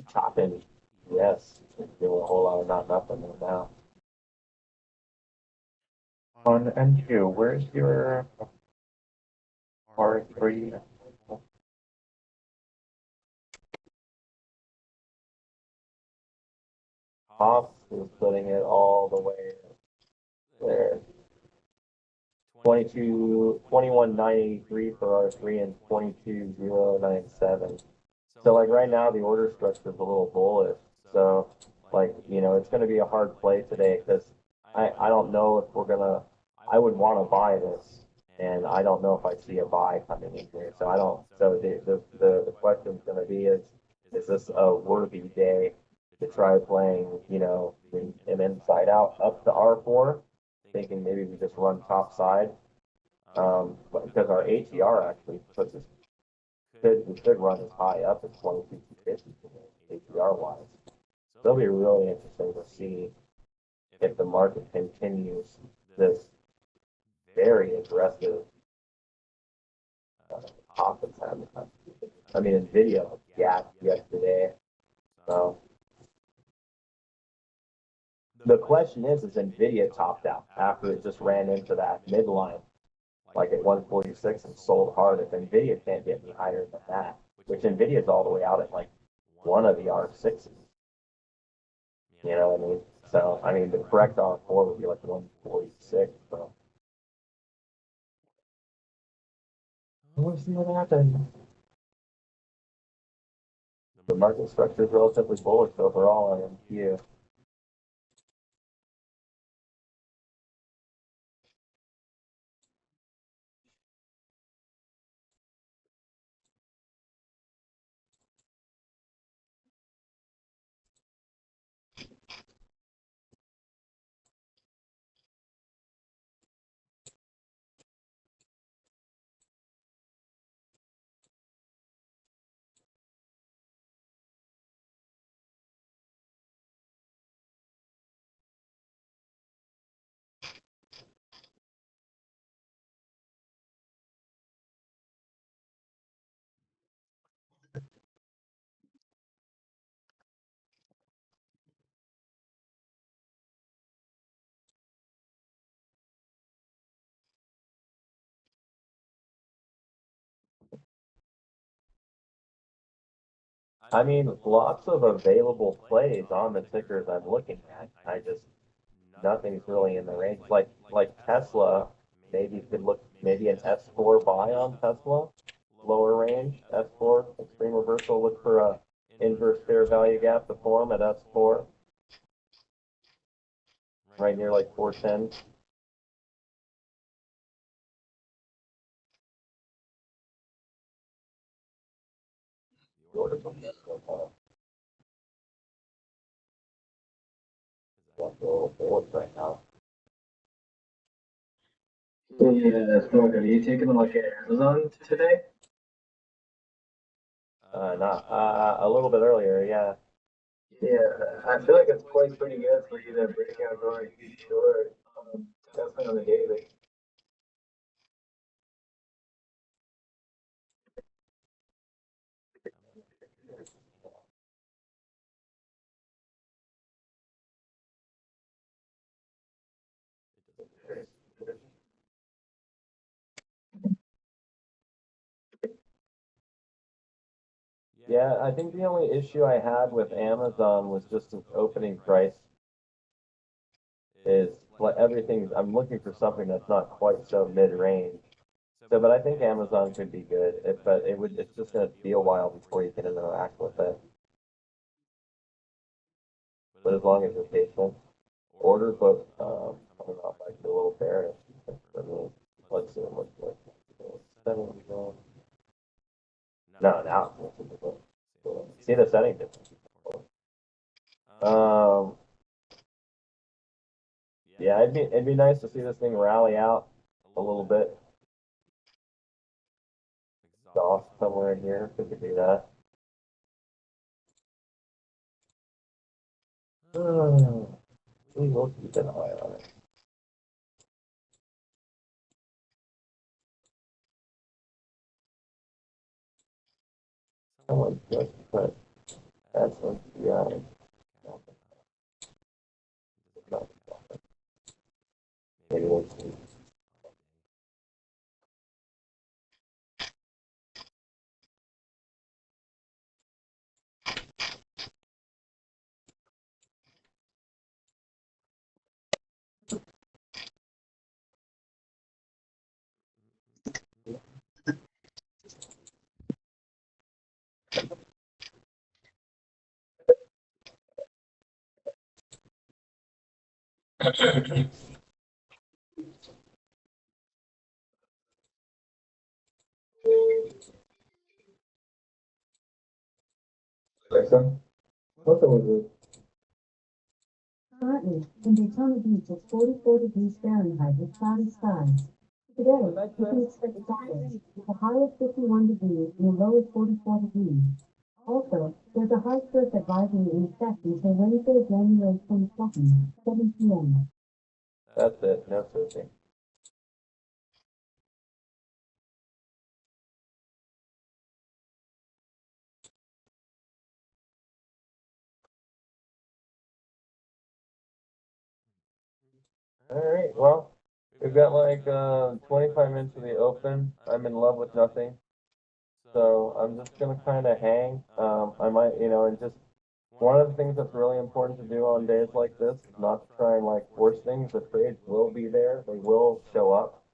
Chopping, yes, doing a whole lot of not nothing right now. On N2, where's your R3? Haas is putting it all the way there. 21,983 for R3 and 22,097. So like right now, the order structure is a little bullish. So like, it's going to be a hard play today because I don't know if we're going to, I would want to buy this and I don't know if I see a buy coming in here. So I don't, so the question is going to be is this a worthy day to try playing, an inside out up to R4, thinking maybe we just run top side. But because our ATR actually puts us we could run as high up as 22,250 APR wise. So it'll be really interesting to see if the market continues this very aggressive top it's having. I mean, Nvidia gapped yesterday. So the question is Nvidia topped out after it just ran into that midline, like at 146 and sold hard. If Nvidia can't get any higher than that, which Nvidia is all the way out at like one of the R6s, you know what I mean? So, I mean, the correct R4 would be like 146. So, we'll see what happens. The market structure is relatively bullish overall on MQ. I mean, lots of available plays on the tickers I'm looking at. I just nothing's really in the range. Like Tesla, maybe you could look maybe an S4 buy on Tesla, lower range S4 extreme reversal. Look for a inverse fair value gap to form at S4, right near like 410. The order book is a little bullish right now. Yeah, so have you taken a look at Amazon today? Not a little bit earlier, yeah. Yeah, I feel like it's quite pretty good for either breakout or a huge short, definitely on the daily. Yeah, I think the only issue I had with Amazon was just its opening price is like everything's, I'm looking for something that's not quite so mid-range. So, but I think Amazon could be good, but it's just gonna be a while before you can interact with it. But as long as you're patient, order book, coming off like a little bearish for me. Let's see what looks like. 70 going. No, now it's looking good. See the setting difference. Um, yeah, it'd be nice to see this thing rally out a little bit. Off somewhere in here, if we could do that. We will keep an eye on it. Someone just put That's what, yeah. Maybe we'll see. Alexa, what was it? Currently, in Daytona Beach, it's 44 degrees Fahrenheit with cloudy skies. Today, you can expect showers with a high of 51 degrees and a low of 44 degrees. Also, there's a high surf advisory in effect until Wednesday, January 22nd, 7 p.m. That's it. No surfing. All right. Well, we've got like 25 minutes of the open. I'm in love with nothing. So I'm just gonna kind of hang. I might, and just one of the things that's really important to do on days like this is not to try and like force things. The trades will be there. They will show up.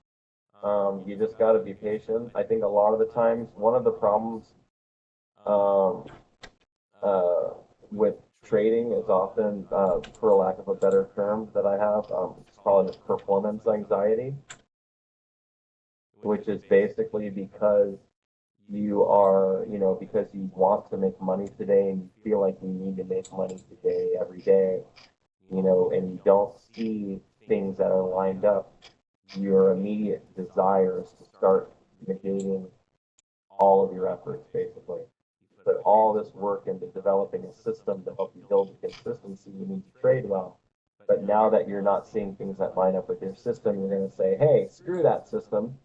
You just got to be patient. I think a lot of the times, one of the problems um, uh, with trading is often, for lack of a better term that I have, it's called performance anxiety, which is basically because because you want to make money today and you feel like you need to make money today, every day, and you don't see things that are lined up, your immediate desire is to start negating all of your efforts, basically. You put all this work into developing a system to help you build the consistency you need to trade well. But now that you're not seeing things that line up with your system, you're going to say, hey, screw that system.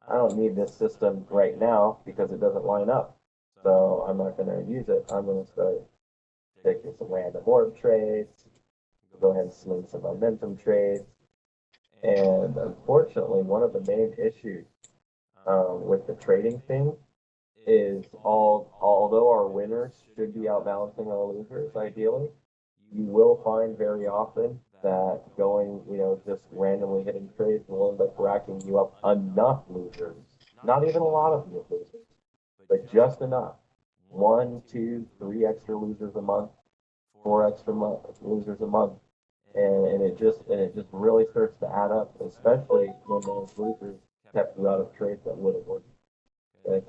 I don't need this system right now because it doesn't line up. So I'm not going to use it. I'm going to start taking some random orb trades, go ahead and sling some momentum trades. And unfortunately, one of the main issues with the trading thing is although our winners should be outbalancing our losers, ideally, you will find very often that going, just randomly hitting trades will end up racking you up enough losers. Not even a lot of losers, but just enough. One, two, three extra losers a month, four extra losers a month. And it just really starts to add up, especially when those losers kept you out of trades that would have worked. As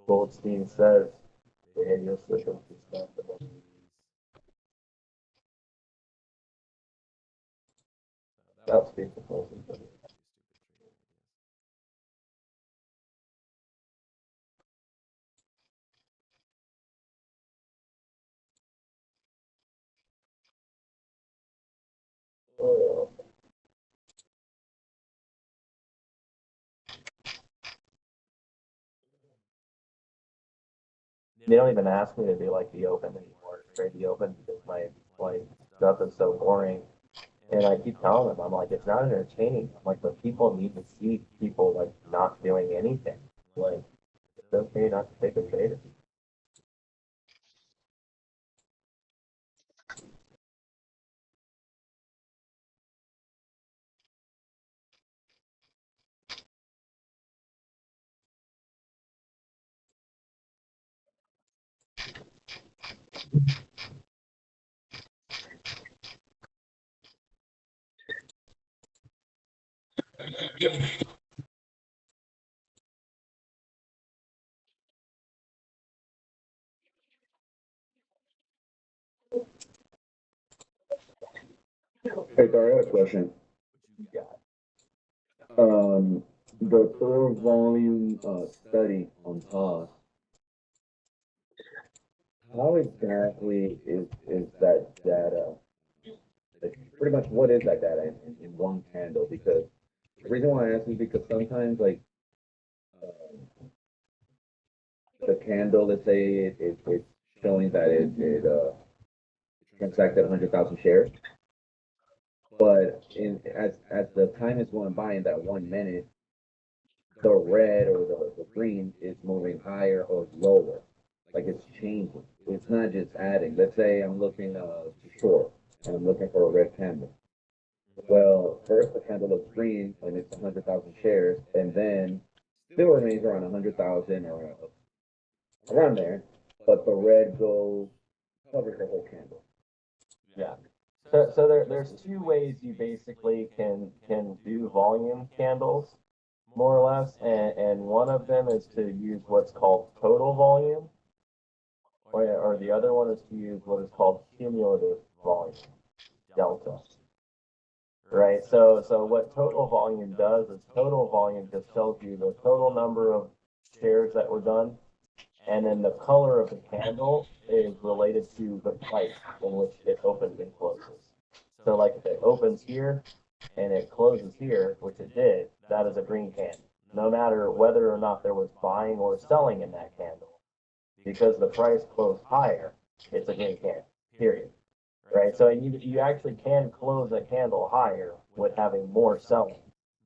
Goldstein says, behavior systems is not the most. That speaks of most of them. They don't even ask me to do like the open anymore, trade the open because my like stuff is so boring. And I keep telling them, I'm like, it's not entertaining. I'm like, but people need to see people like not doing anything. Like, it's okay not to take a trade. Hey, Dar, I had a question. Yeah. The four volume study on TOS, how exactly is that data? Like, pretty much what is that data in one candle? Because the reason why I ask is because sometimes like the candle, let's say it's showing that it transacted 100,000 shares, but as the time is going by in that 1 minute, the red or the green is moving higher or lower, like it's changing. It's not just adding. Let's say I'm looking to short and I'm looking for a red candle. Well, first the candle looks green and it's 100,000 shares, and then still remains around 100,000 or around there, but the red goes covers the whole candle. Yeah. So there's two ways you basically can do volume candles, more or less, and one of them is to use what's called total volume, or the other one is to use what is called cumulative volume, delta. Right. So what total volume does is total volume just tells you the total number of shares that were done, and then the color of the candle is related to the price in which it opens and closes. So like if it opens here and it closes here, which it did, that is a green candle, no matter whether or not there was buying or selling in that candle. Because the price closed higher, it's a green candle, period. Right? So you actually can close a candle higher with having more selling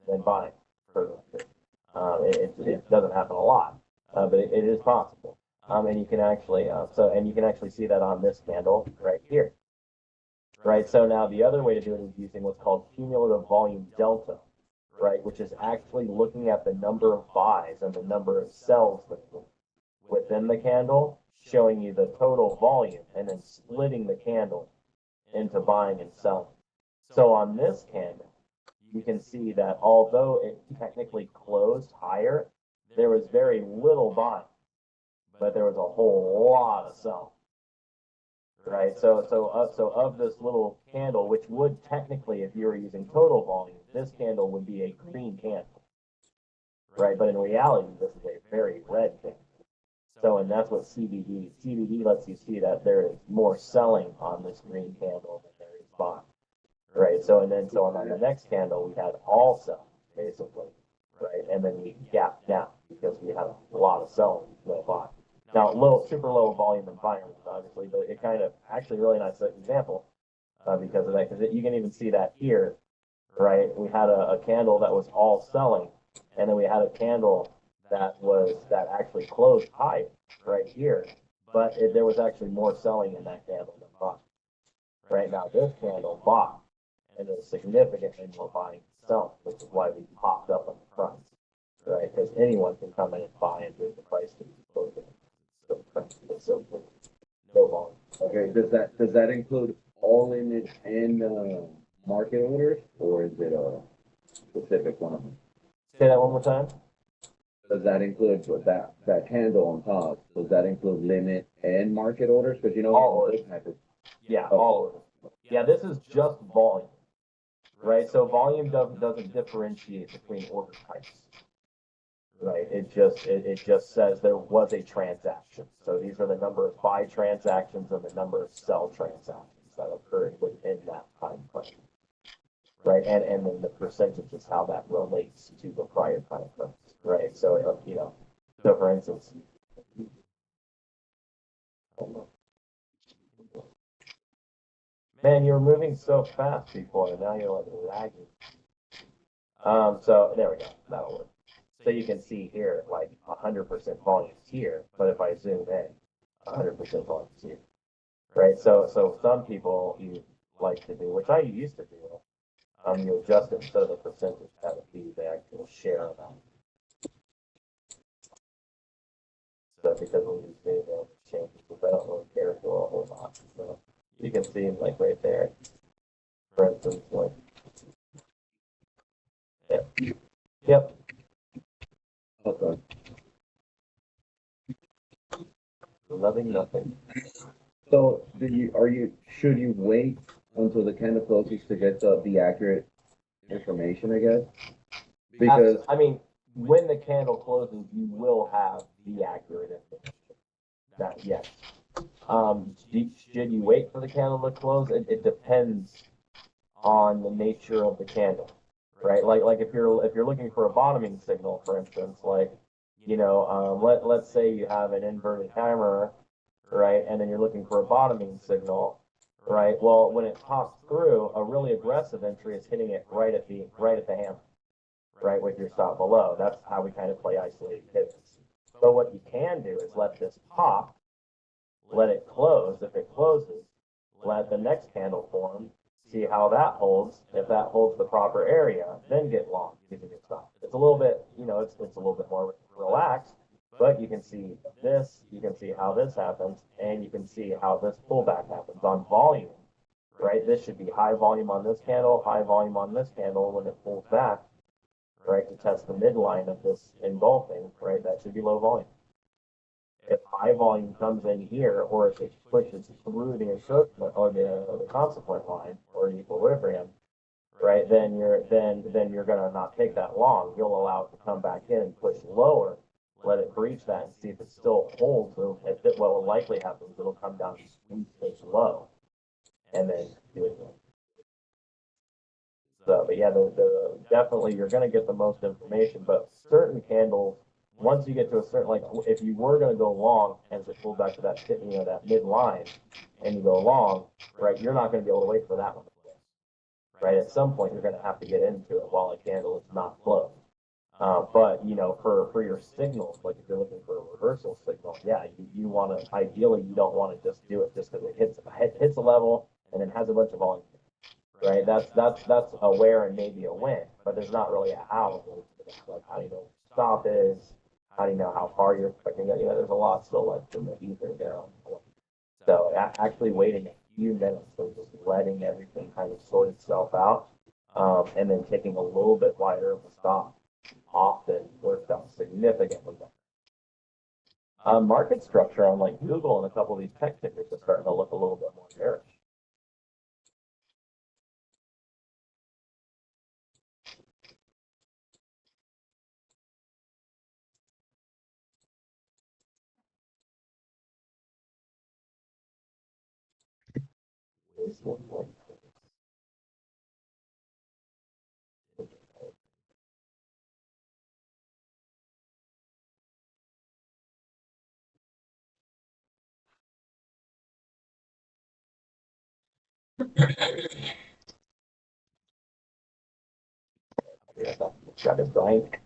than buying. It doesn't happen a lot, but it is possible. And you can actually you can actually see that on this candle right here. Right. So now the other way to do it is using what's called cumulative volume delta, right, which is actually looking at the number of buys and the number of sells within the candle, showing you the total volume, and then splitting the candle into buying and selling. So on this candle, you can see that although it technically closed higher, there was very little buying, but there was a whole lot of selling. Right. So of this little candle, which would technically, if you were using total volume, this candle would be a green candle. Right. But in reality, this is a very red candle. So, and that's what CBD lets you see that there is more selling on this green candle than there is buying. Right. So on the next candle, we had all selling, basically. Right. And then we gapped down because we had a lot of selling, no buying. Now, super low volume environment, obviously, but it kind of actually really nice example because of that, because you can even see that here, right? We had a candle that was all selling, and then we had a candle that actually closed high right here, but there was actually more selling in that candle than buying. Right now, this candle bought, and there's significantly more buying and selling, which is why we popped up on the price, right? Because anyone can come in and buy and move the price to close it. So no volume. Okay, does that include all image and market orders, or is it a specific one of them? Say that one more time. Does that include that candle on top? Does that include limit and market orders? Because all orders. Yeah, all orders. Yeah, this is just volume, right? So volume doesn't differentiate between order types. Right. It just says there was a transaction. So these are the number of buy transactions and the number of sell transactions that occurred within that time frame. Right. And then the percentage is how that relates to the prior time frame. Right. So so for instance, man, you were moving so fast before, and now you're like lagging. So there we go. That'll work. So you can see here, like 100% volume here, but if I zoom in, 100% volume here, right? So some people you like to do, which I used to do, you adjust it so the percentage have to be the actual share amount. So because when you say they'll change it, because I don't really care for a whole lot. So you can see like right there, for instance, like, yep. Okay. Nothing. So should you wait until the candle closes to get the accurate information, I guess? Because I mean, when the candle closes, you will have the accurate information. That yes. Should you wait for the candle to close? It depends on the nature of the candle, right? Like if you're looking for a bottoming signal, for instance, like let's say you have an inverted timer, right? And then you're looking for a bottoming signal, right? Well, when it pops through, a really aggressive entry is hitting it right at the hammer, right, with your stop below. That's how we kind of play isolated pivots. But what you can do is let this pop, let it close. If it closes, let the next candle form, see how that holds. If that holds the proper area, then get long using your stop. It's a little bit, it's a little bit more relaxed, but you can see this, you can see how this happens, and you can see how this pullback happens on volume, right? This should be high volume on this candle, high volume on this candle. When it pulls back, right, to test the midline of this engulfing, right, that should be low volume. If high volume comes in here, or if it pushes through the encroachment or the consequent line or equilibrium, right, then you're gonna not take that long. You'll allow it to come back in and push lower, let it breach that and see if it still holds. So if it, what will likely happen is it'll come down and squeeze this low, and then do it again. So, but yeah, the definitely you're gonna get the most information, but certain candles, once you get to a certain, like if you were going to go long as it pulls back to that that midline and you go long, right, you're not going to be able to wait for that one to close, right? At some point, you're going to have to get into it while a candle is not closed. But for your signals, like if you're looking for a reversal signal, yeah, you want to, ideally you don't want to just do it just because it hits a level and then has a bunch of volume, right? That's a where and maybe a when, but there's not really a how. Like how do you know stop is, how do you know how far you're expecting that? There's a lot still left in the ether there. So actually waiting a few minutes, so just letting everything kind of sort itself out, and then taking a little bit wider of a stop often works out significantly better. Market structure on like Google and a couple of these tech tickers is starting to look a little bit more bearish. Got it blank.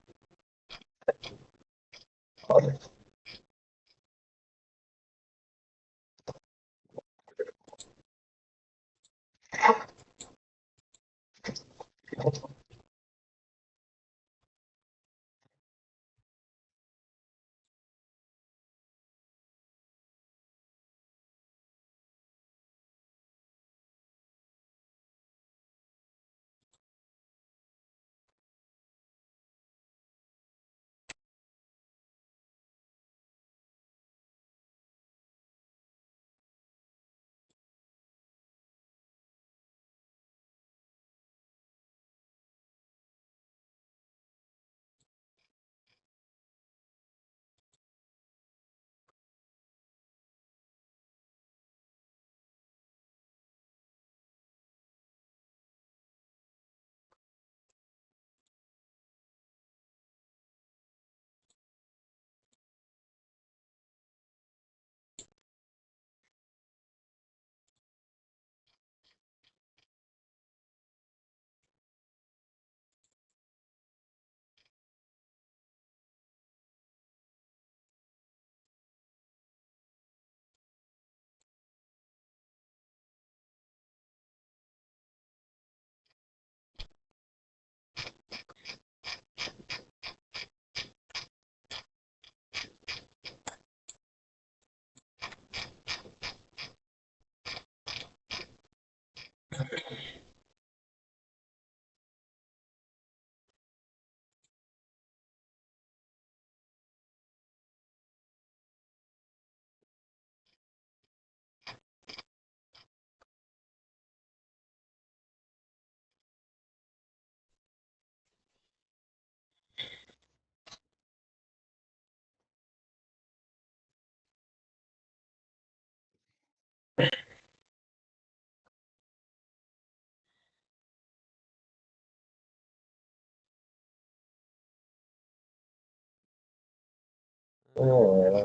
Yeah,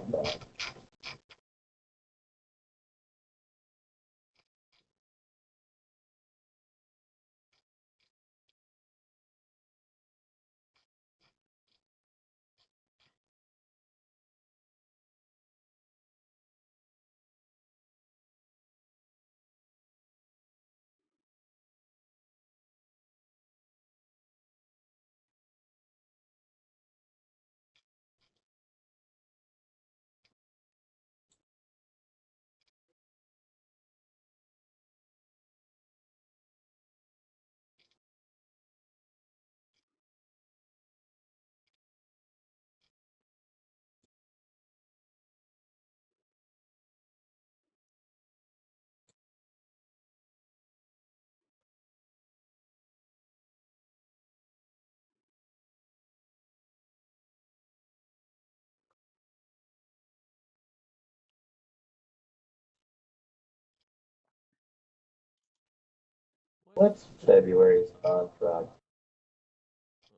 what's February's contract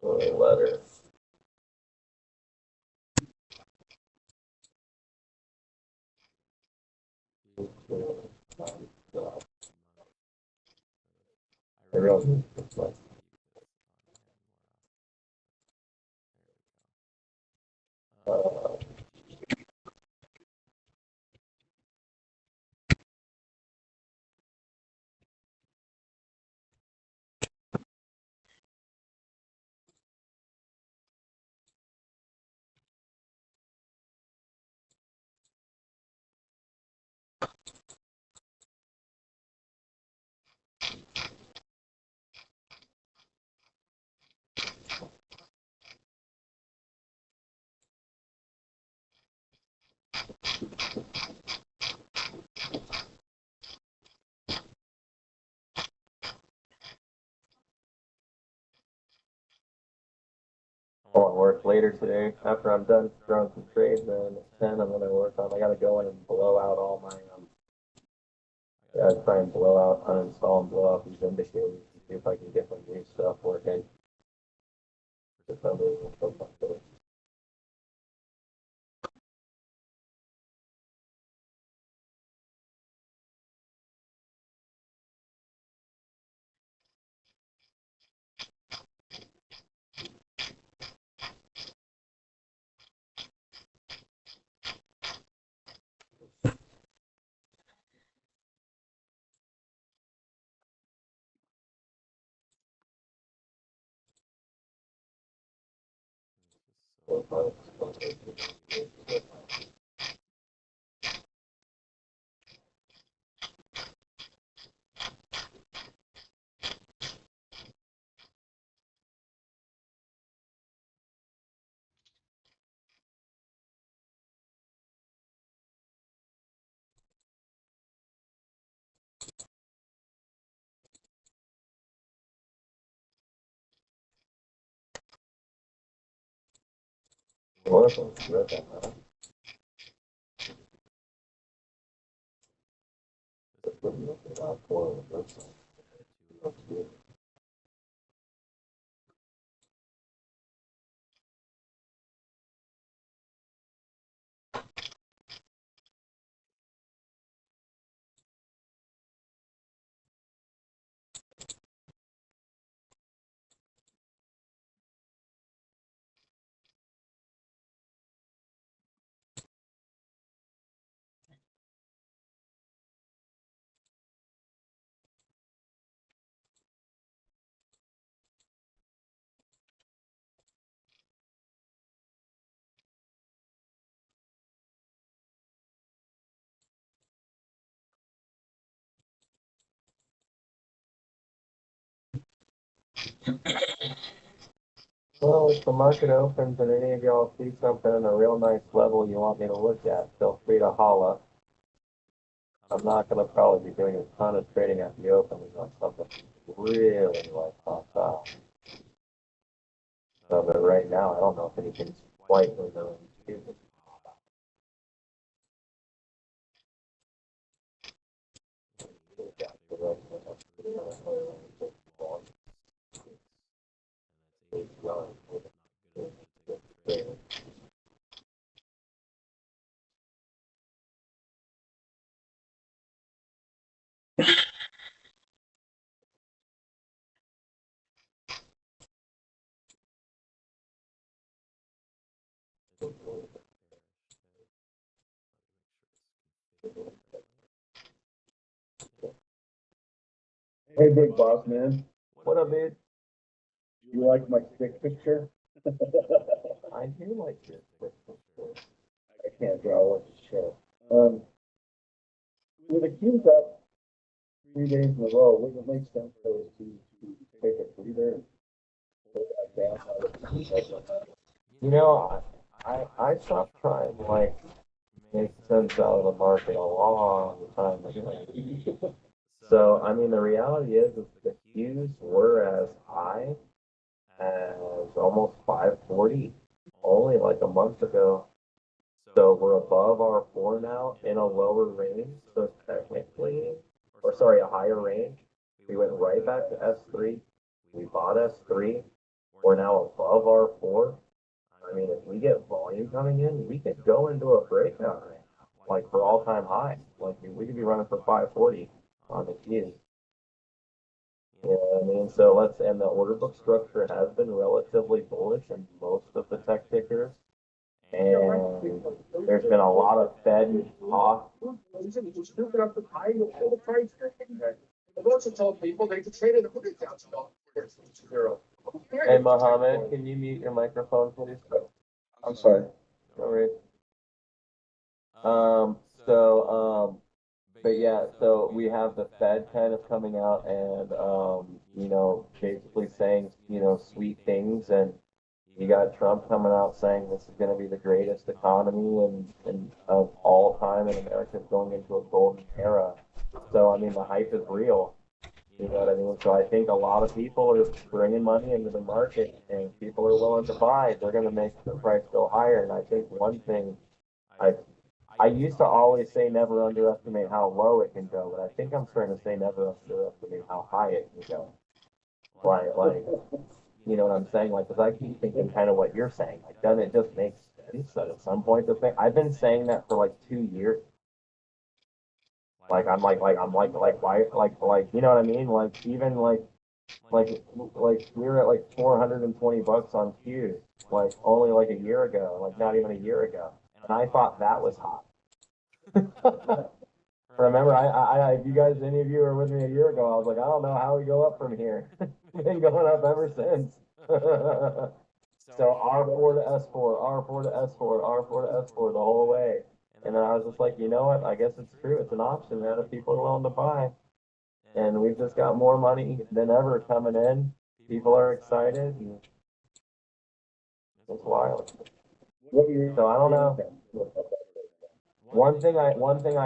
letter? I really like, uh, I want to work later today. After I'm done throwing some trades, then at 10, I'm gonna work on. I gotta go in and blow out all my I gotta try and blow out, uninstall and blow out these indicators and see if I can get my new stuff working. For some reason, so much. Awesome. Well, if the market opens and any of y'all see something in a real nice level you want me to look at, feel free to holla. I'm not gonna probably be doing a ton of trading at the open unless something really like pops out. So, but right now, I don't know if anything's quite in the Hey, big boss man, What up, dude? you like my stick picture? I do like your I can't draw what to show. With the queues up 3 days in a row, would it make sense for us to take a breather and pull that down? You know, I stopped trying to like make sense out of the market a long time ago. So I mean, the reality is the Qs were as high as almost 540 only like a month ago. So we're above our four now in a lower range. So technically, or sorry, a higher range. We went right back to S3. We bought S3. We're now above our four. I mean, if we get volume coming in, we could go into a breakout range, like for all-time high. Like we could be running for 540 on the Qs. You know what I mean? So and the order book structure has been relatively bullish in most of the tech tickers. And there's been a lot of Fed talk. I've also told people they could trade it at $100,000. Hey, Mohammed, can you mute your microphone, please? I'm sorry. All right. But yeah, so we have the Fed kind of coming out and, basically saying, sweet things. And you got Trump coming out saying this is going to be the greatest economy of all time, and America's going into a golden era. So, I mean, the hype is real. You know what I mean? So I think a lot of people are bringing money into the market, and people are willing to buy. They're going to make the price go higher. And I think one thing I used to always say never underestimate how low it can go, but I think I'm starting to say never underestimate how high it can go. Like, you know what I'm saying? Like, because I keep thinking kind of what you're saying. Like, doesn't it just make sense that at some point the thing? I've been saying that for like 2 years. Like, I'm like, why, you know what I mean? Like, even like we were at like $420 on Qs, like only like a year ago, like not even a year ago, and I thought that was hot. Remember, if you guys, any of you were with me a year ago, I was like, I don't know how we go up from here. We've been going up ever since. So R4 to S4, R4 to S4, R4 to S4 the whole way. And then I was just like, you know what? I guess it's true. It's an option, man, if people are willing to buy. And we've just got more money than ever coming in. People are excited. And it's wild. So I don't know. One thing I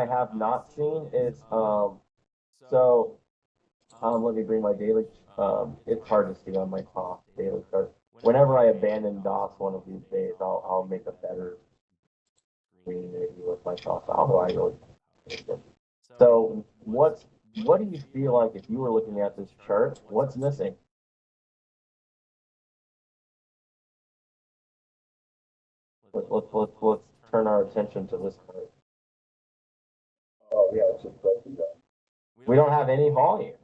have not seen is let me bring my daily it's hard to see on my top daily chart. Whenever I abandon DOS one of these days, I'll make a better screen maybe with my thoughts. Although I really so what do you feel like if you were looking at this chart? What's missing? Let's turn our attention to this chart. Oh, yeah, it's just broken down. We don't have any volume,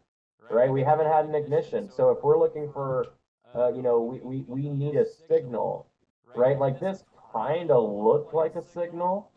right? We haven't had an ignition. So if we're looking for, we need a signal, right? Like this kind of looked like a signal.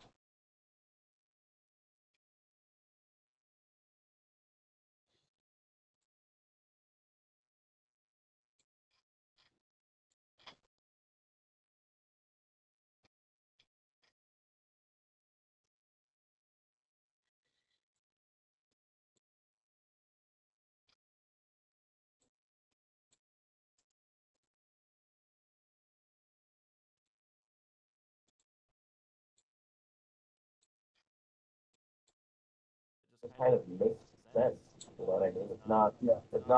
It kind of makes sense. You know what I mean? It's not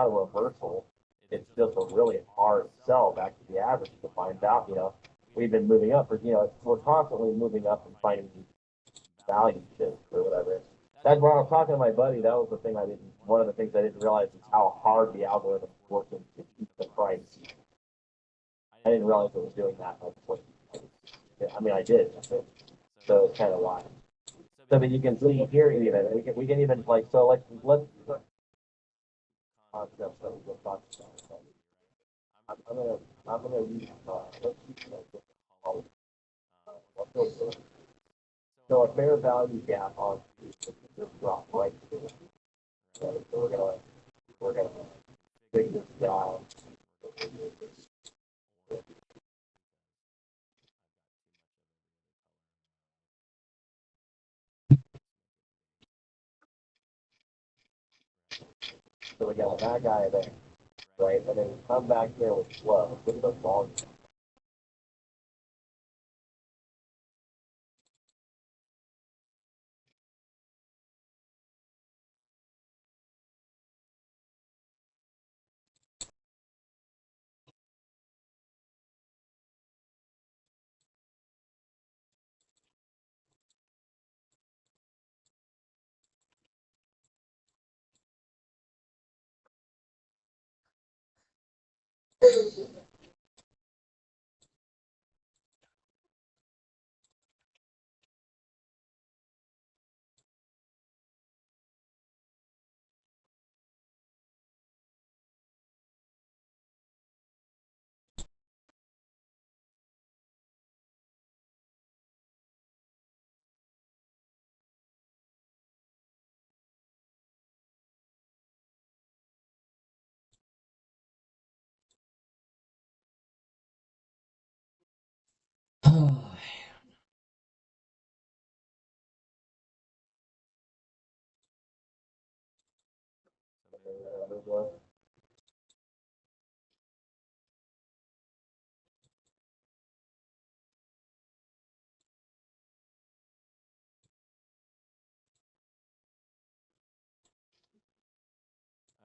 a reversal. It's just a really hard sell back to the average to find out, we've been moving up or, we're constantly moving up and finding value shifts or whatever. That's when I was talking to my buddy. That was one of the things I didn't realize is how hard the algorithm is working to keep the price. I didn't realize it was doing that much. I mean, I did. So it's kind of wild. So that you can see here even, we can even like, so like, let's. Concepts that we'll talk about. I'm gonna use, let's use like, so a fair value gap on this drop right here. So we're gonna take this down. So we got that guy there, right? And then we come back here with flow. Look at the volume.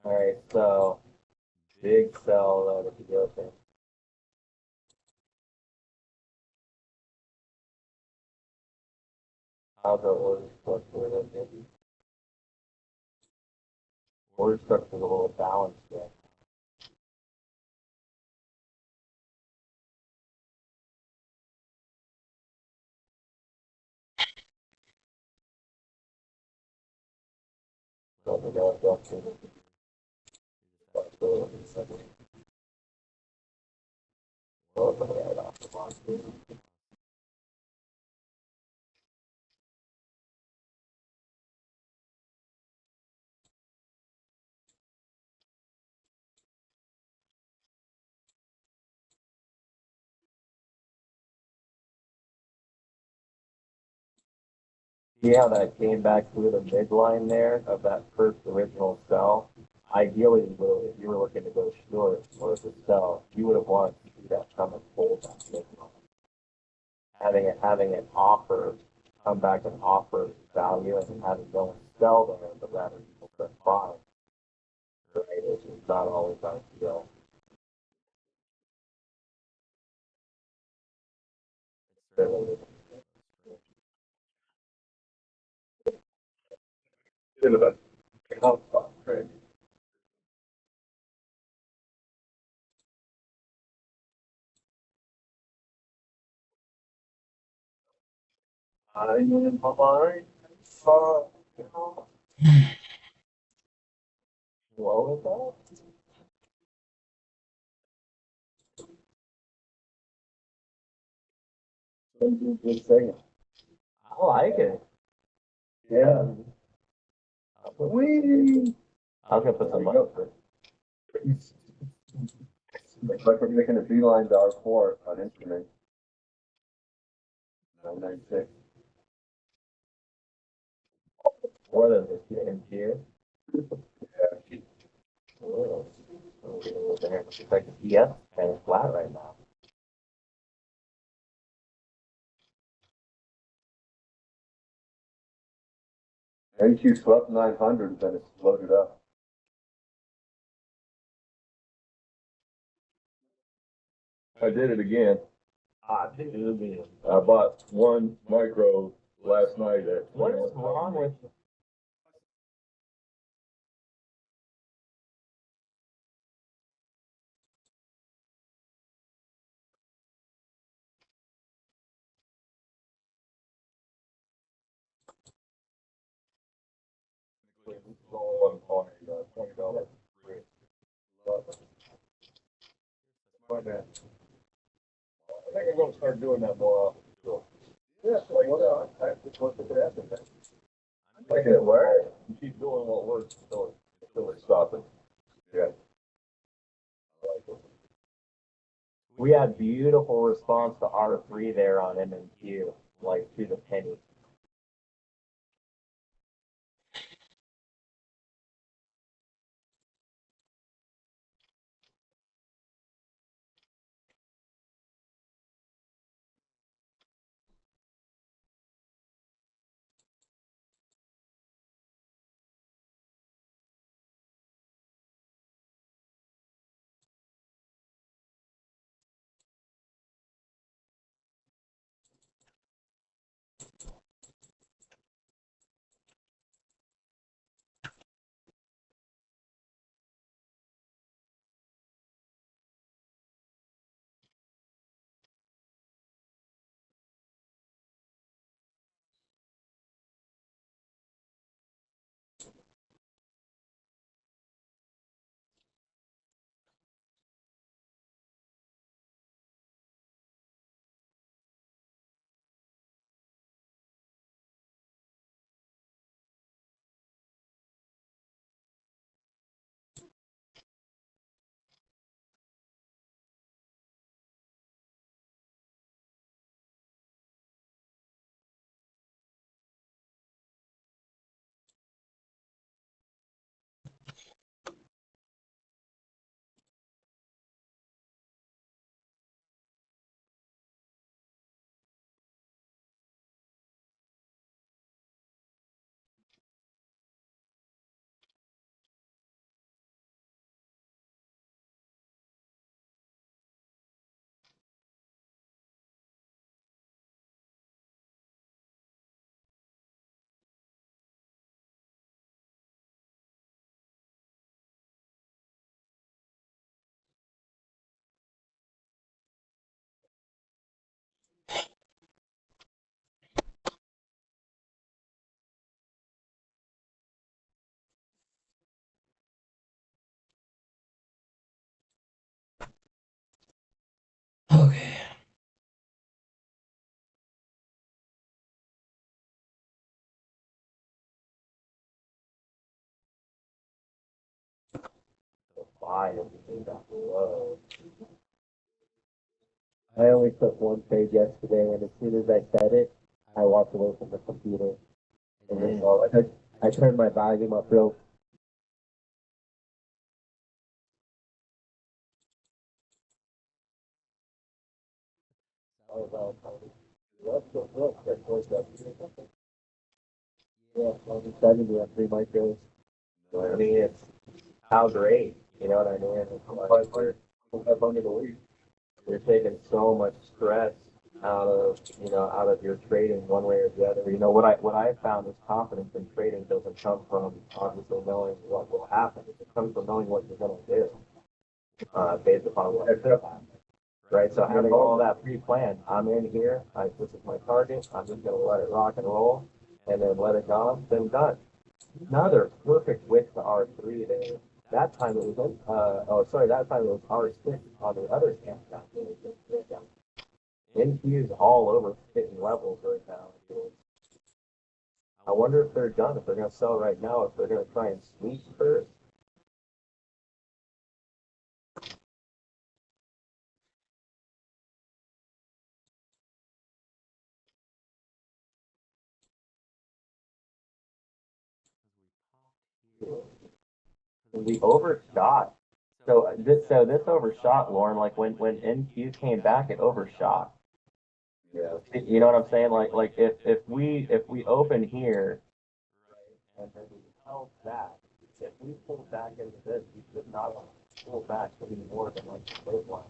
All right, so big cell that you go there. How the order structure is. Order structure is a little balanced there. So we got structure. See how that came back through the midline there of that first original cell? Ideally, if you were looking to go short or the cell, you would have wanted to see that come and hold that midline. Having it offer, come back and offer value and having go and sell there, but rather people could buy. Right? It's just not always about skill. Really, In the right. I in my mind. What was that? Good singing. I like it. Yeah. We. I was gonna put some up. Looks like we're making a beeline to our four on instrument. 996. What is it? In here? Yeah. Oh, it's like yes, kind of flat right now. NQ swept 900, then it's loaded up. I did it again. Dude. I bought one micro last night at. What is wrong with $20. My bad. I think I'm gonna start doing that more often. So, yeah, like, I just want to happen. Like it work. You keep doing what works until it stops it. Yeah. I like it. We had beautiful response to R3 there on MMQ, like to the penny. Okay. Buy everything down below. I only took one trade yesterday, and as soon as I said it, I walked away from the computer. And then I turned my volume up real. Yeah, 70 on 3 micros. I mean, it's how great, you know what I mean? It's like, 500 a week. you're taking so much stress out of your trading one way or the other. You know, what I found is confidence in trading doesn't come from obviously knowing what will happen. It comes from knowing what you're going to do, based upon what happens. Right, so having all that pre-planned, I'm in here, this is my target, I'm just gonna let it rock and roll, and then let it go, then done. Another perfect width to R3 there. That time it was, that time it was R6 on the other camp. NQ's all over hitting levels right now. I wonder if they're done, if they're gonna sell right now, if they're gonna try and sweep first. We overshot. So this overshot, Lauren. Like when NQ came back, it overshot. Yeah. You know what I'm saying? Like if we open here, and then we held that, if we pull back into this, we should not pull back any more than like the baseline.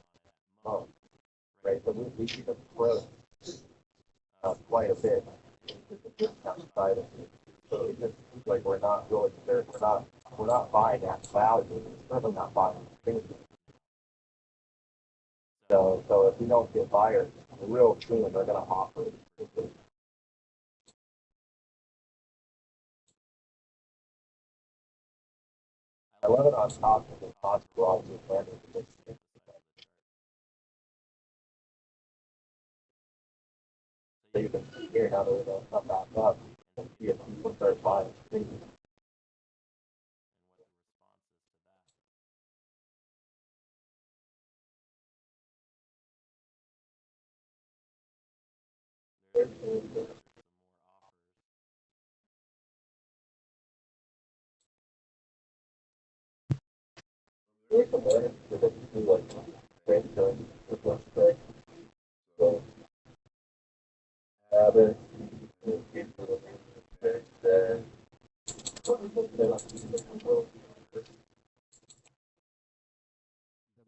Oh, right. So we keep it close quite a bit. Side of it. So it just seems like we're not really there. We're not buying at value. We're certainly not buying things. So if we don't get buyers real soon, they're gonna offer it. love it on top of the top blocks and planning. So you can see here how they're going to come back up and see if people start buying. Habit.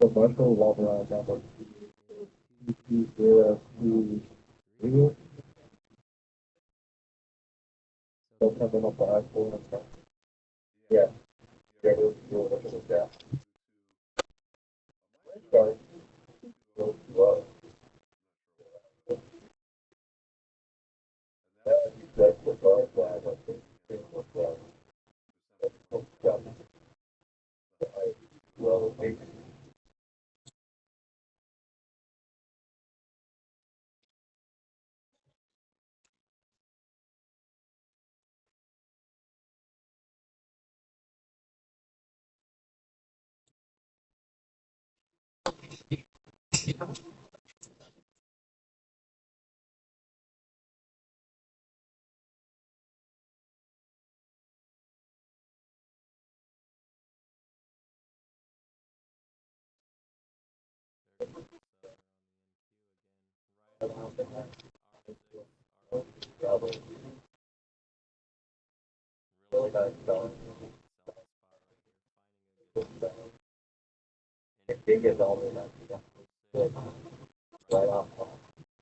The Marshall Walter example. Zero, two, three. Don't have enough for iPhone and stuff. Yeah. Yeah, we'll look at that. Sorry. Well, that's the car flag, I think. Well, maybe. Really nice dog. If they get all in that, right off.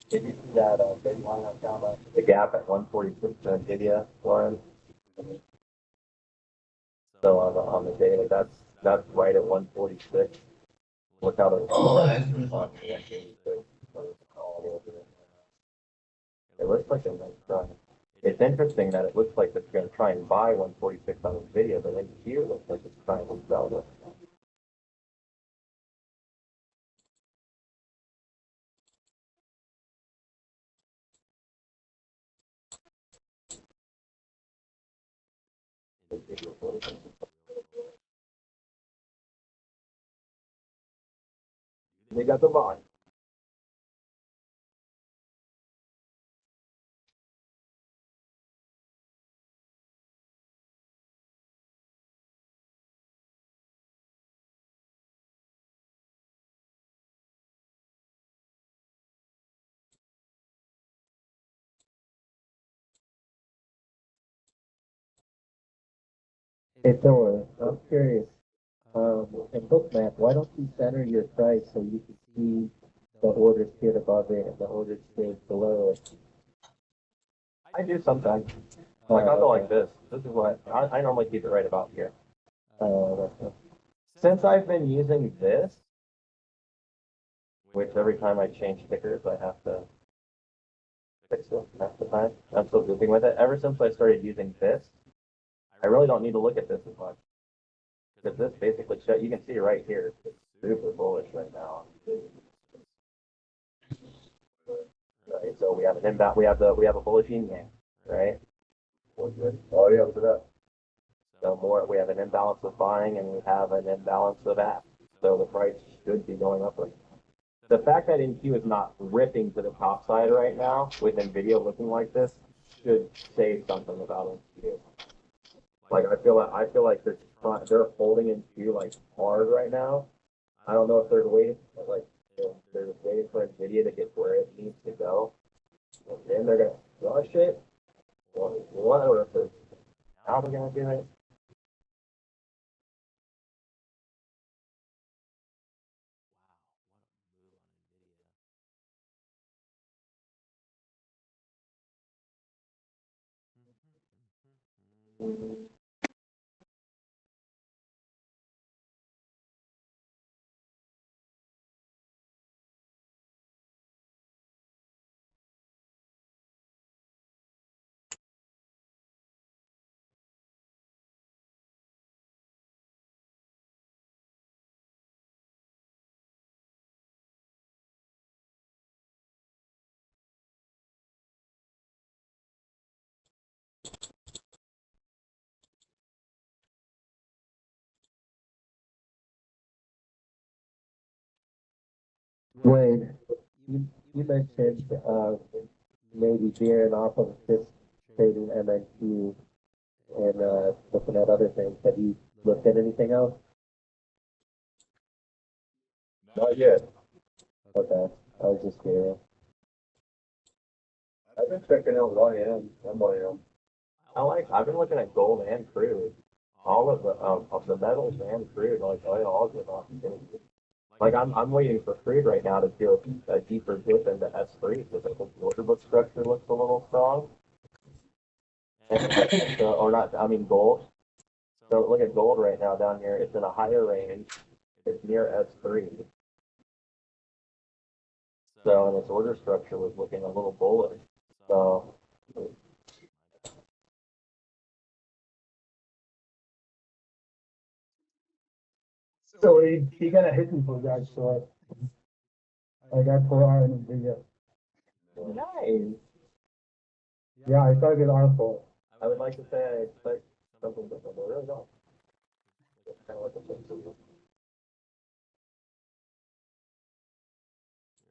Did you see that big line I found on the gap at 146 Nvidia one? So on the daily, that's right at 146. Look how they're it looks like a nice run. It's interesting that it looks like it's going to try and buy 146 on Nvidia, but then here looks like it's trying to sell it. They got the buy. Hey, Thor, I'm curious. In Bookmap, why don't you center your price so you can see the orders tiered above it and the orders tiered below it? I do sometimes. Like I'll go like this. This is what I normally keep it right about here. Since I've been using this, which every time I change stickers, I have to fix it half the time. I'm still goofing with it. Ever since I started using this, I really don't need to look at this as much. Because this basically shows, you can see right here, it's super bullish right now. Right, so we have an inbound, we have a bullish yin yang, right? Oh yeah, look at that. So more, we have an imbalance of buying and we have an imbalance of ask. So the price should be going up. The fact that NQ is not ripping to the top side right now with Nvidia looking like this should say something about NQ. Like I feel like they're holding NQ like hard right now. I don't know if they're waiting, they're waiting for Nvidia to get where it needs to go. And then they're gonna rush it. What or if they're how they're gonna do it? Wayne, you mentioned maybe veering off of this trading MNQ and looking at other things. Have you looked at anything else? Not yet. Okay, I was just curious. I've been checking out YM, MYM. I've been looking at gold and crude, all of the metals and crude, like oil, all good opportunities. Like I'm waiting for crude right now to do a deeper dip into S3 because I think the order book structure looks a little strong. And, so, or not, I mean gold. So look at gold right now down here. It's in a higher range. It's near S3. So and its order structure was looking a little bullish. So So he gonna hit me for that, so I got 4 hours in video. nice. Yeah, I target R4. I would like to say I expect something different, but I really don't. It's kind of like a thing to do.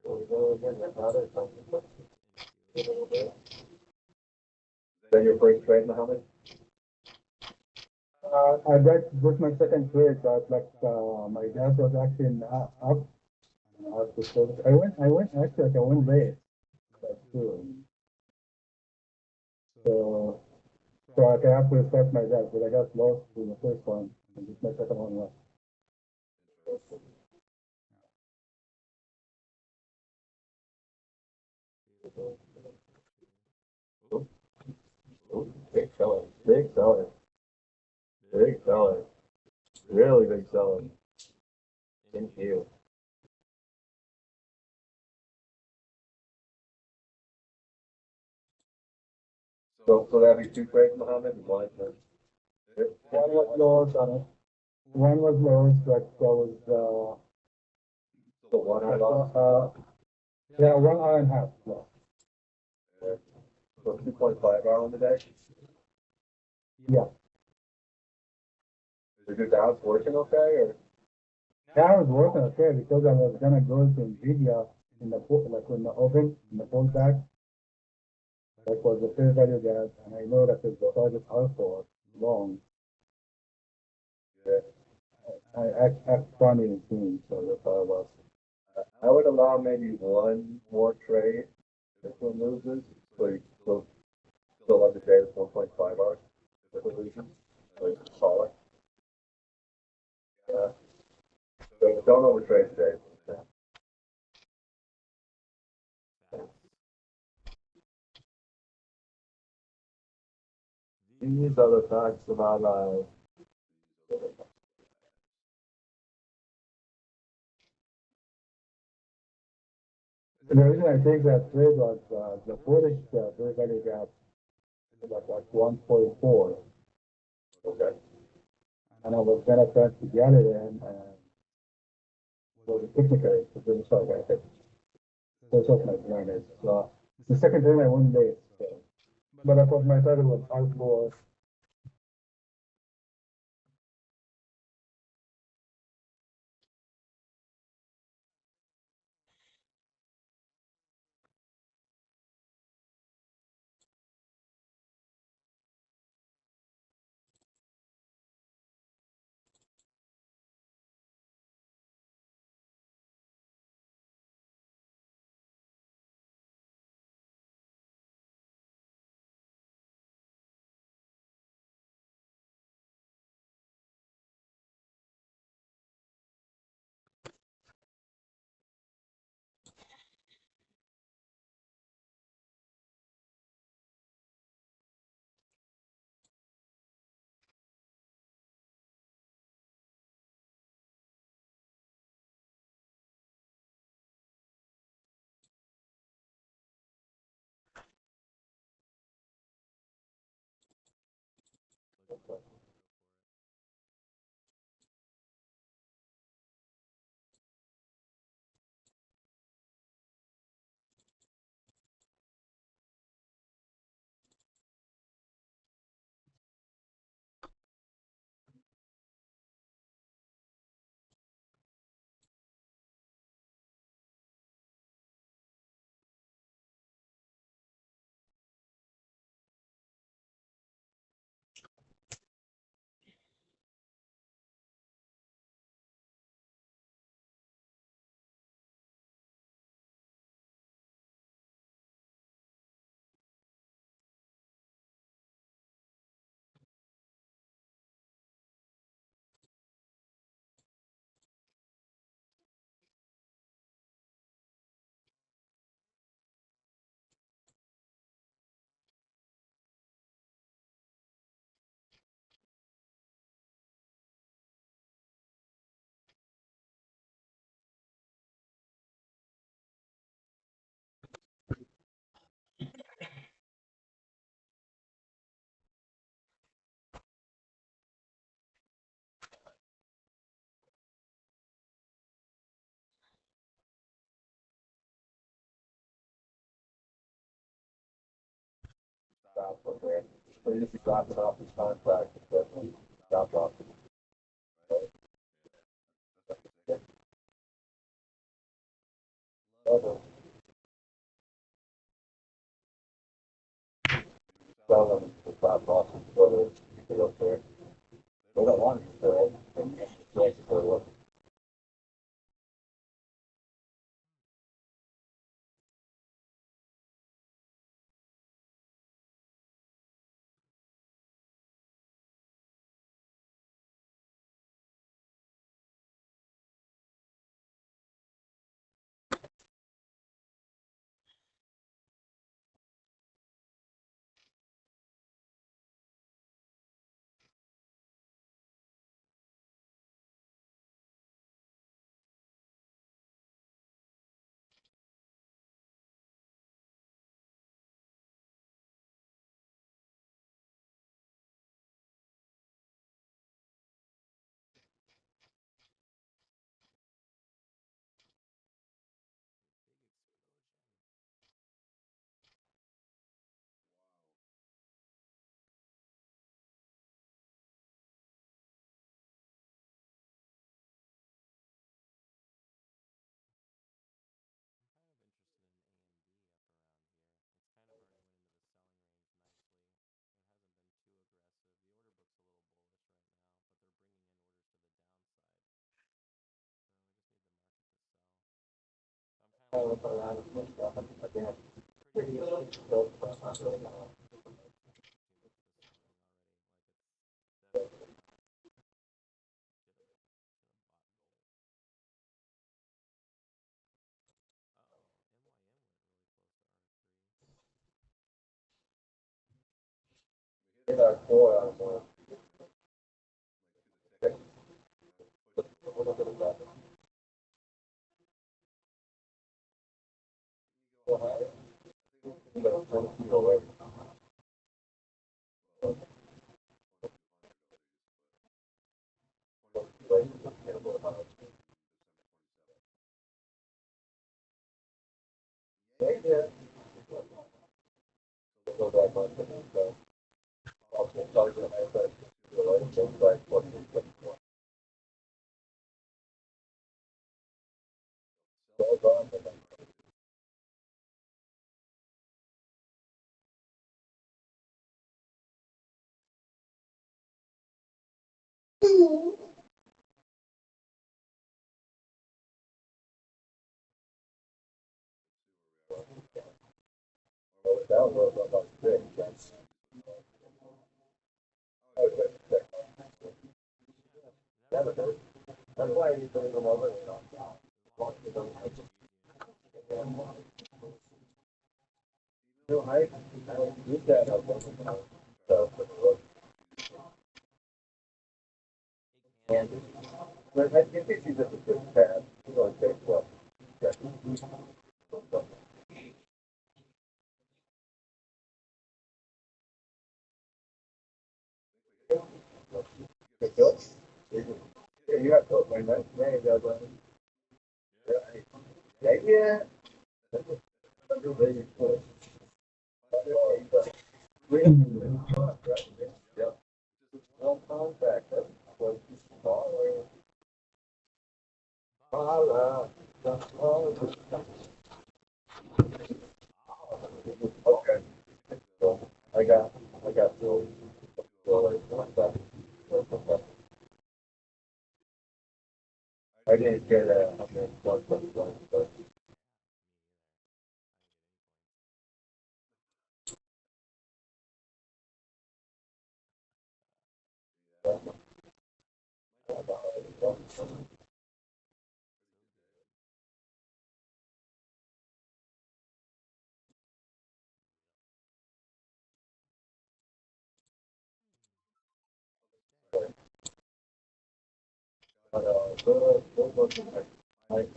Here we go again, another something. A little bit. Is that your first trade, Mohammed? I got this my second trade, but like my gas was actually up. And I have to sort it. I went actually like I went late. That's true. So I can have to respect my gas, but I got lost in the first one, and this my second one left. Ooh, big seller, big seller, big seller, really big seller. Thank you. So that'd be two trades, Mohammed, and one. One was lost, one was lost, but there was So one I lost. yeah, 1 hour and a half lost. So 2.5 hour on the day. Yeah. Is your doubts working okay, or? Yeah, I was working okay because I was gonna go to Nvidia in the like in the oven in the pullback. That was the fair value gap, and I know that if the target also long, Yeah. I act funny in team, so that's how I was. I would allow maybe one more trade if one loses, so you still have the day with 1.5 hours if it loses. So you can call it. So don't overtrade today. These are the facts of our lives. And the reason I take that trade was the bullish fair value gap is like 1.4, Okay. and I was gonna try to get it in, and was a technical, so this is like I think that's what my plan is. It's the second time I won late, so. But I thought my target was outboard. drop from there. So you just be dropping off these contracts, but drop off. Sell them to drop off, so they go there. They don't want to sell, and yes, so hit our core on one. Yeah. Go back on to the also target I said, like what you put for. So on, and then that was about six. Okay. That's why he's doing them over. No height. I don't use that. So, and but I think she's just a good pad. You know, take what. Yeah, you have to find that. Yeah, you got one. Yeah, yeah. That's a very cool. Yeah. No contact. That's what you call. Okay. So I got Bill. I didn't get a but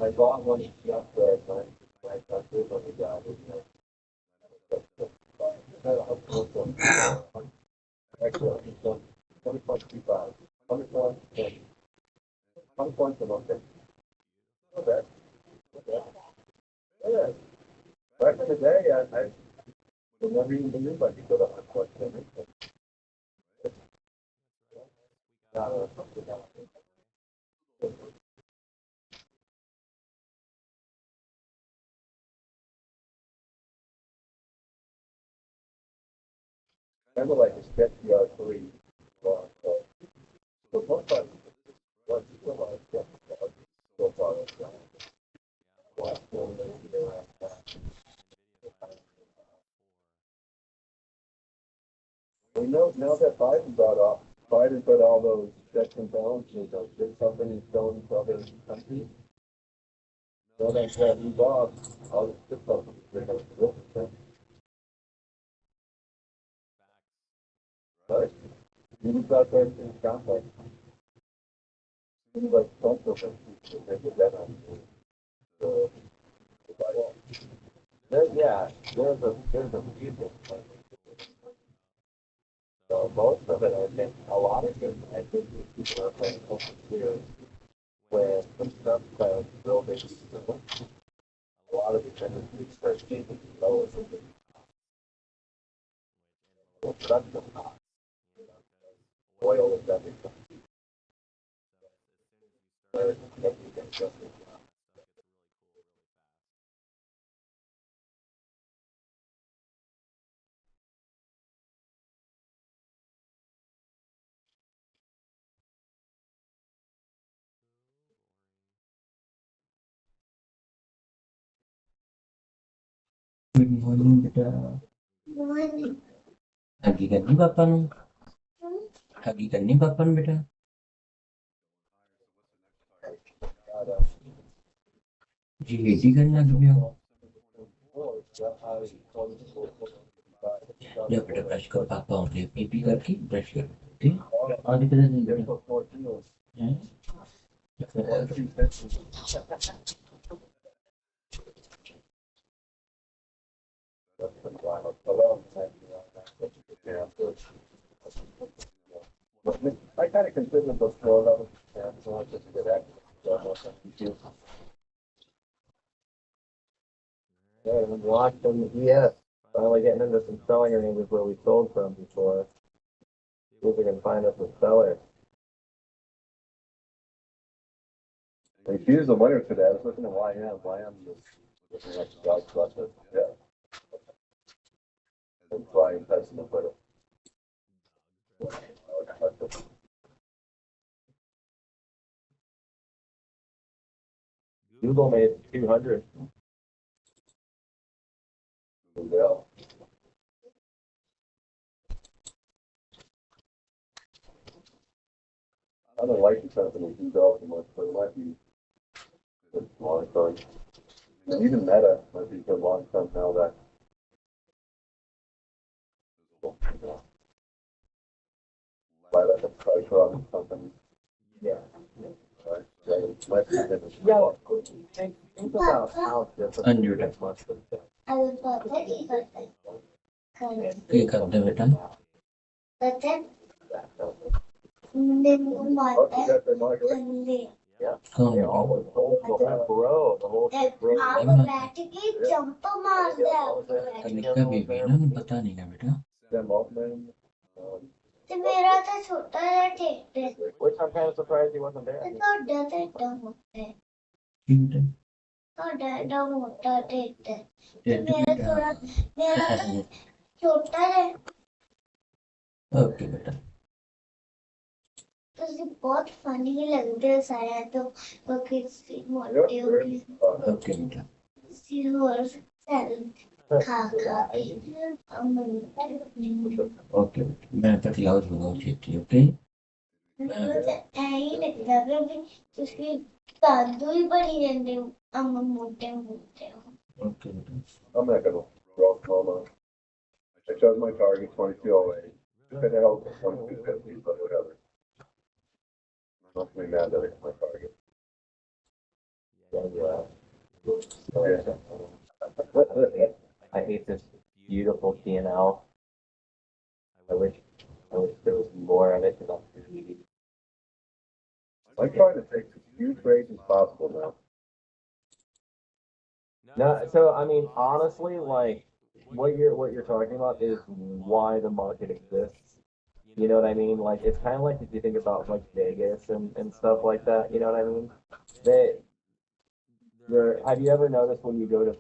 I bought one yesterday. I did what you got. Actually, 20.25. 20 points. 20 points a month. Not bad. Yeah. Back in the day, I remember even it might be good on the question. Kind of like a sketchy R3. So most times, once you realize that, so far, we know now that Biden brought up, Biden put all those checks and balances of big companies selling to other countries. So that's that he bought all the big companies. They're gonna do it. Right? You got that in contact. Like Trump or something, they did that on the Biden. There's a few things. So most of it, I think, a lot of it, I think people are playing clear with some stuff that building. A lot of the tendencies for keeping lower than the production cost. Oil is everything. Good morning, beta. Lagi kan ni papan? Lagi kan ni papan, beta? GAD kan lagi biar. Dia pada brush कर पापा उन्हें PP करके brush कर ठीक और दिक्कत नहीं बता हैं I kind of consider those four levels, so it's just a good act. Yeah, and Washington, yes, finally getting into some selling ranges where we sold from before. See if we can find us a seller. If you use the winner today, I was looking at YM. YM was looking like the dog cluster. Yeah. And flying Tyson to put it. Google made 200. Yeah. I don't like the company who does much, but it might be good long term. Even Meta might be good long term now that. Buy that the pressure on the company. Yeah. Right? So it might be good. Yeah, think about how different Under it must have been. ये करते बेटा Oh, you got the market. कौन They बेटा always hold the whole row, the whole ship row. तनिका baby ना पता नहीं है बेटा Sam Altman. तो मेरा तो छोटा है tractor Which I'm kind of surprised he wasn't there. तो डर होता है ठीक है तो डर मोटा ट्रैक्टर ये तो मेरा थोड़ा मेरा तो छोटा है ओके बेटा तो ये बहुत फनी लगते हैं सारे तो वो किसी मोटे हो ओके बेटा किसी और खा ओके बेटा मैं पति हाउस लूँगा चेटी ओके यही लगता है कि उसकी कादू ही बड़ी रहते हम मोटे होते हो ओके बेटा I'm not gonna roll coma. I chose my target 2208. If it held 2250, but whatever. I'm not gonna be mad that it's my target. I hate this beautiful TNL. I wish there was more of it because I'm greedy. I'm trying to take as few trades as possible now. No, so I mean, honestly, like what you're talking about is why the market exists. You know what I mean? Like it's kind of like if you think about like Vegas and stuff like that. You know what I mean? They, have you ever noticed when you go to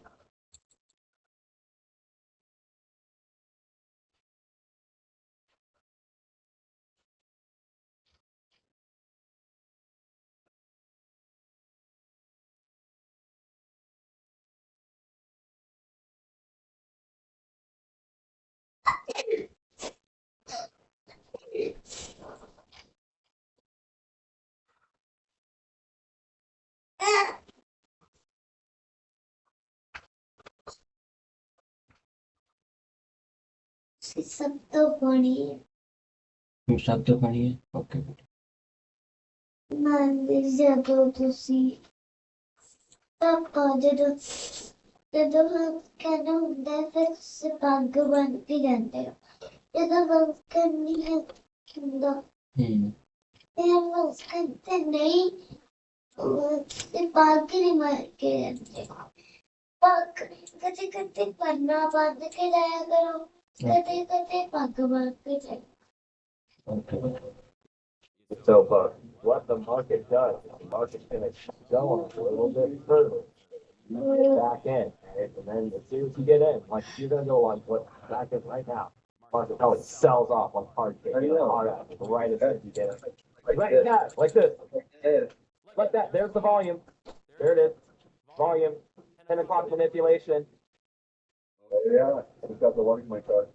सब तो बड़ी शब्द पढ़िए okay मंदिर ਜਦੋਂ ਤੁਸੀਂ ਤਾਂ ਜਦੋਂ हम कहना ਹੁੰਦਾ है फिर से पग बनती रहते हो ਜਦੋਂ बंद करनी है ਹੁੰਦਾ फिर बंद करते नहीं ਤੇ पग नहीं मार के रहते पग कभी कभी पढ़ना बंद के जाया करो कभी कभी पग मार के जाया so what the market does, the market's gonna go a little bit further. Back in, right? And then as soon as you get in, like you're gonna go on what back in right now. Market how it sells off like hard cake, hard out, right as soon as you get in. Right now, like this. Like that. There's the volume. There it is. Volume. 10 o'clock manipulation. Yeah, I just got the one in my card.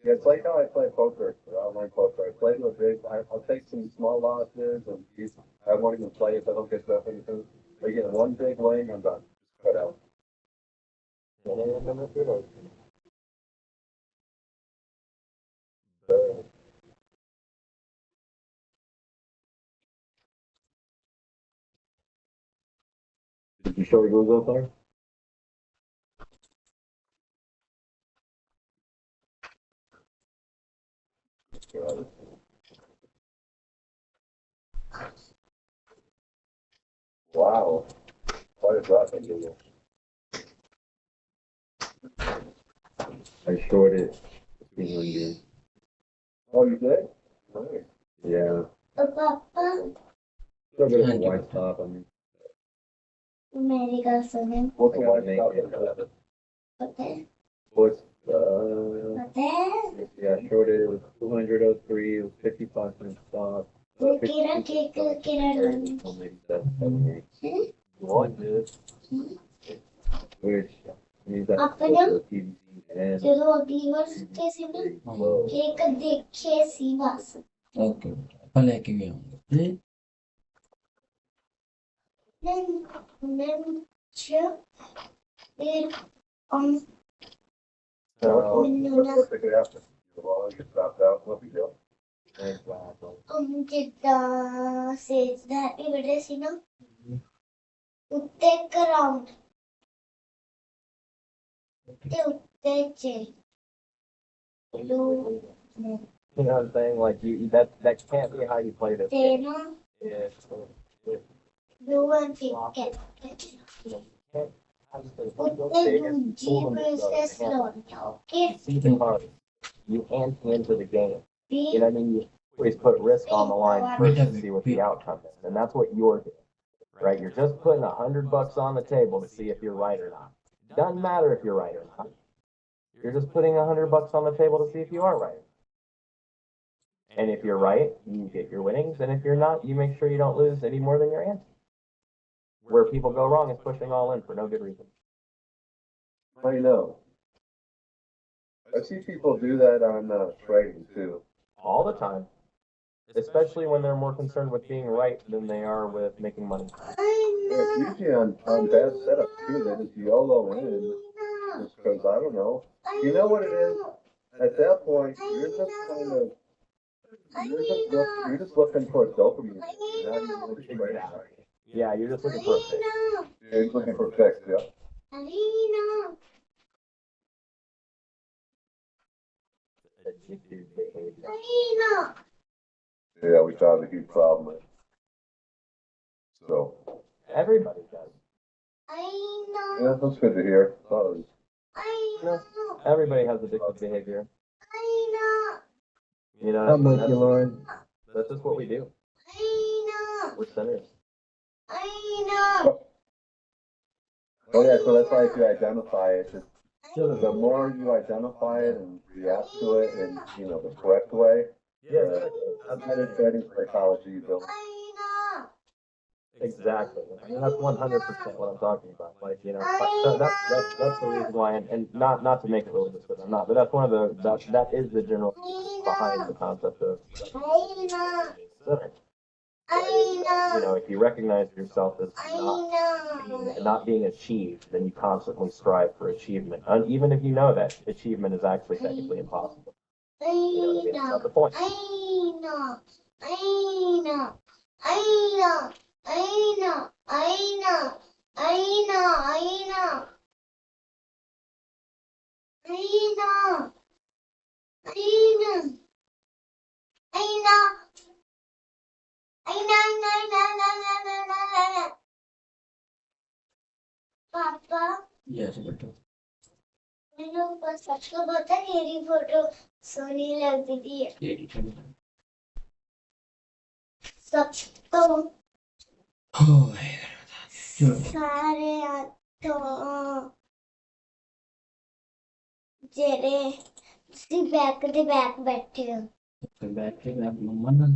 Yeah, it's like how I play poker, or online poker. I play with big, I'll take some small losses, and I won't even play if I don't get stuff anything. I get one big win, I'm done. Cut out. Did you show your Google card? Wow. Quite a drop in Google. I shorted 300. Oh, you did? Nice. Yeah. पापा Still bit of a white top. I mean, मेरी girlfriend What's the I gotta white make top it. in it? पता है What's पता है yeah, I shorted it was 203, it was 55 cents stop. मैं किरण ठीक किरण So maybe 778. One is Which means that अपना the TVC and ਜਦੋਂ ਅਗਲੀ ਵਾਰ कैसे ना एक देखे सी बस ओके अपन लेके भी आऊंगा then फिर हम so What's the good after? Well, you stopped out, what we do? ਜਿੱਦਾਂ ਸੇਜ ਦਾ ਹੈਪੀ ਬਰਥਡੇ ਸੀ ਨਾ ਉੱਤੇ ਕਰਾਉਂਡ ਤੇ ਉੱਤੇ ਚ ਲੂ you know what I'm saying? Like that can't be how you play this ਤੇ game. ਨਾ Yeah. ਲੂ ਐਂਡ ਪਿਕ ਉੱਤੇ ਦੂਜੀ ਪ੍ਰੋਸੈਸ ਲਾਉਣੀ okay See the cards. You ante into the game. You know what I mean? You always put risk on the line first to see what the outcome is. And that's what you're doing. Right? You're just putting $100 on the table to see if you're right or not. Doesn't matter if you're right or not. You're just putting $100 on the table to see if you are right. And if you're right, you get your winnings. And if you're not, you make sure you don't lose any more than your ante. Where people go wrong is pushing all in for no good reason. I know. I see people do that on trading too. All the time. Especially when they're more concerned with being right than they are with making money. Yeah, it's usually on bad setups too. They just YOLO in just because I don't know. You know what it is? At that point, you're just kind of you're just looking for a dopamine. You're not even really trading. Yeah, you're just looking for a fix. You're just looking for a fix, yeah. Addictive behavior. Yeah, we found a huge problem. So Everybody does. I Yeah, know. that's good to hear. Oh, I No. know. Everybody has addictive behavior. I know. You know, I'm with that's, you, Lauren. that's just what we do. I know. We're sinners. I know. oh yeah, so that's why if you identify it, just I know. the more you identify it and react to it in, the correct way, Yeah, the better trading psychology you build. I know. exactly. I mean, that's 100% what I'm talking about. Like, so that's the reason why, and not to make it religious, because I'm not, but that's one of that is the general behind the concept of I know. sinner. I know. If you recognize yourself as not being achieved, then you constantly strive for achievement. And even if you know that achievement is actually technically impossible. You know what I mean? That's not the point. I know. I know. I know. I know. I know. I know. I know. I know. I know. I know. I know. पापा Yes, but मेरे ऊपर सच को बता मेरी photo Soni लगती थी lady channel. सच तो Oh, sure. सारे तो जेरे सी बैक दे बैक बैठे हो Come back to that woman.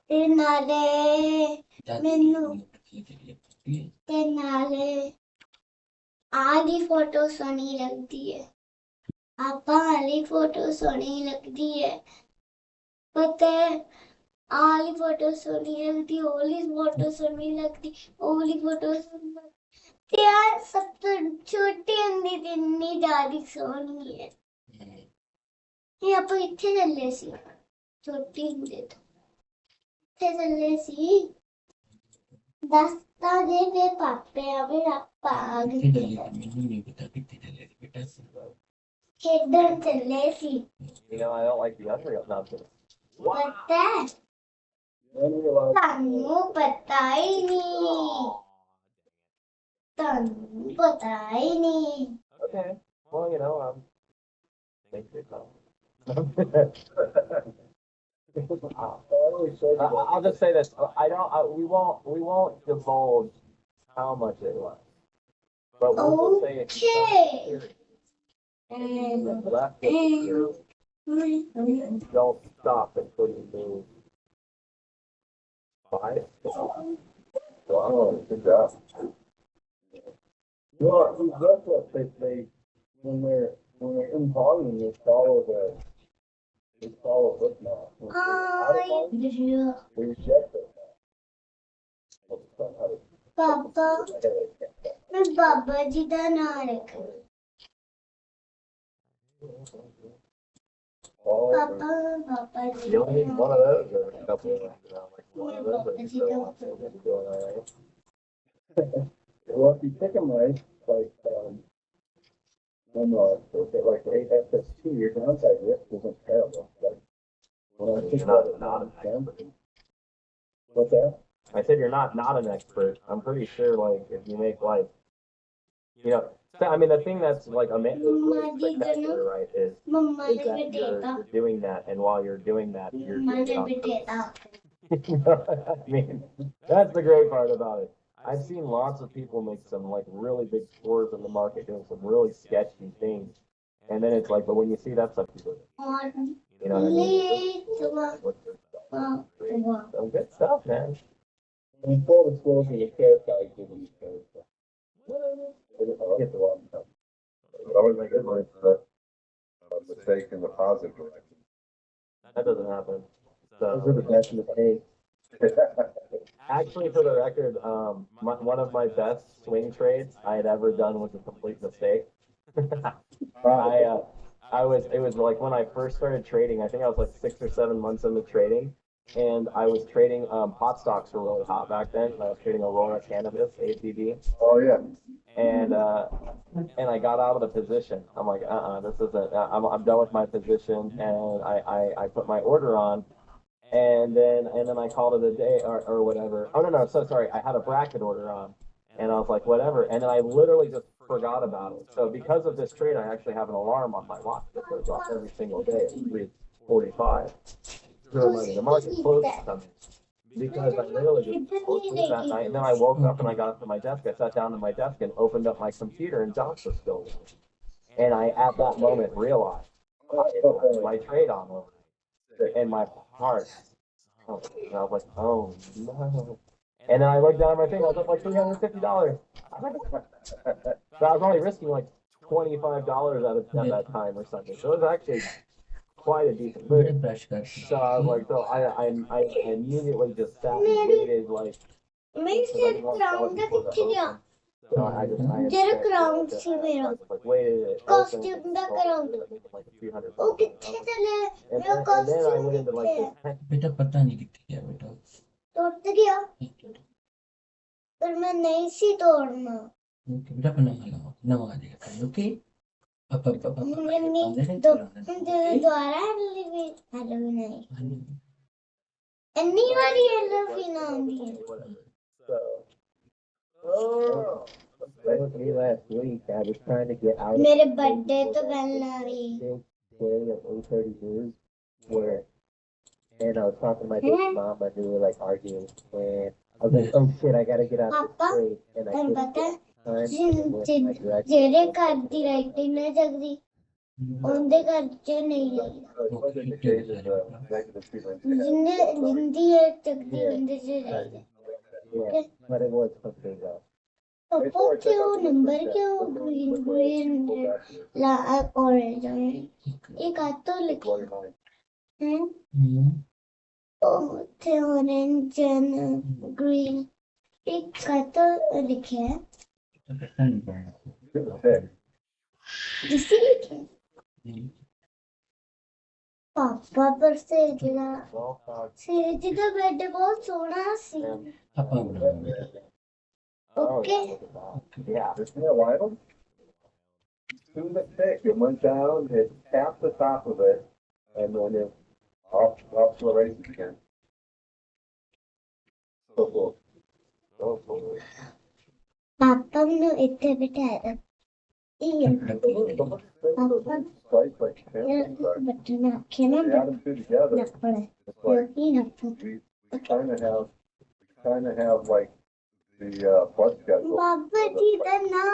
ते नाले मैनू ते नाले आधी फोटो सोनी लगती है आपा वाली फोटो सोनी लगती है पता है आली फोटो सोनी लगती ओली फोटो सोनी लगती ओली फोटो सोनी लगती यार सब तो छोटी होंदी ते इन्नी ज्यादा सोनी है ये आप इत्थे चले सी छोटी होंदे तो इत्थे चले सी दस्ता दे पे पापे अबे रप्पा आगे खेडन चले सी I don't like the Unreal nonsense. पता है तानू पता ही नहीं तानू पता ही नहीं Okay. Well, thank you. I'll just say this. We won't divulge how much it was. But we'll say it's Okay. left it here. Don't stop until you move 5. Wow, good job. Well, that's what they when we're in volume, they follow it now. When we're out of volume, we reject it now. पापा मैं बाबा जी का नाम रखा पापा पापा जी You only need one of those or a couple of them. Like one of those, but you still want to be doing all right. Well, if you pick them right, like like 8FS2, your downside risk isn't terrible. Like when I think about it, Not an expert. what's that? I said you're not an expert. I'm pretty sure, like, if you make I mean, the thing that's like really spectacular, right, is मम्मा ने that भी देता you're doing that, and while you're doing that, you're mamma doing it ने on भी purpose. देता I mean, that's the great part about it. I've seen lots of people make some like really big scores in the market doing some really sketchy things, and then it's like, but when you see that stuff, you go, और you know what I mean? ले तो Some good stuff, man. I mean, full disclosure, the care guy given you care. I'll get the one. It always makes it like a mistake in the positive direction. That doesn't happen. Those are the So, best mistakes. actually, for the record, one of my best swing trades I had ever done was a complete mistake. It was like when I first started trading, I think I was like 6 or 7 months into trading, and I was trading, pot stocks were really hot back then, and I was trading Aurora Cannabis, ACB, Oh, yeah. and I got out of the position. I'm like, this isn't, I'm done with my position, and I put my order on, and then I called it a day or whatever. Oh no, so sorry. I had a bracket order on, and I was like, whatever. And then I literally just forgot about it. So because of this trade, I actually have an alarm on my watch that goes off every single day at 3:45. The market closed something. Because I literally just closed it that night, and then I woke up and I got up to my desk. I sat down at my desk and opened up my computer, and Josh was still there. And I, at that moment, realized my trade on overnight, and my heart. And I was like, oh no. And then I looked down at my thing. I was up like $350. So I was only risking like $25 at that time or something. So it was actually quite a decent बेटा move. Brush कर So I was like, so I immediately just sat and waited like. मैं सिर crown का किथे गया So I had जरा crown से मेरा like waited. It opened, costume दा crown like a few hundred. ओ किथे चले And मेरा then I costume went into like किथे this बेटा पता नहीं कितने गया बेटा टूट गया पर मैं नहीं सी तोड़ना ओके बेटा अपना नमक आ जाएगा कल ओके पापा मैंने दोबारा हेलो नहीं अन्नी वाली हेलो ना आंदी है That was me last week. I was trying to get out of मेरे बर्थडे तो कल आ रही big day of 8:30 news where, and I was talking to my big mom, and we were like arguing, and I was like, oh shit, I gotta get out of this पापा trade, and I तन couldn't पता get time to with my direct. जेरे घर दी writing ना जगदी उनके घर च नहीं जिंदे जिंदी है जगदी उनके च Yeah, but it was something else. पापा क्यों नंबर क्यों ग्रीन ग्रीन ला ऑरेंज एक आ तो लिखा है थे ऑरेंज एंड ग्रीन एक आ तो लिखा है पता नहीं पड़ा जिसे लिखे पापा पर से जिला का बेड बहुत सोना सी पापा बना बेटा okay Yeah. Isn't that wild? Tune it thick, it went down, it tapped the top of it, and then it off to the races again. So cool. So cool. पापा ने इतने बिठाया ये पापा Slice like champions are. Button आखे ना They add them two together, नपड़ा it's like, ये नपड़ा we kind of have like the blood schedule. बाबा जी का ना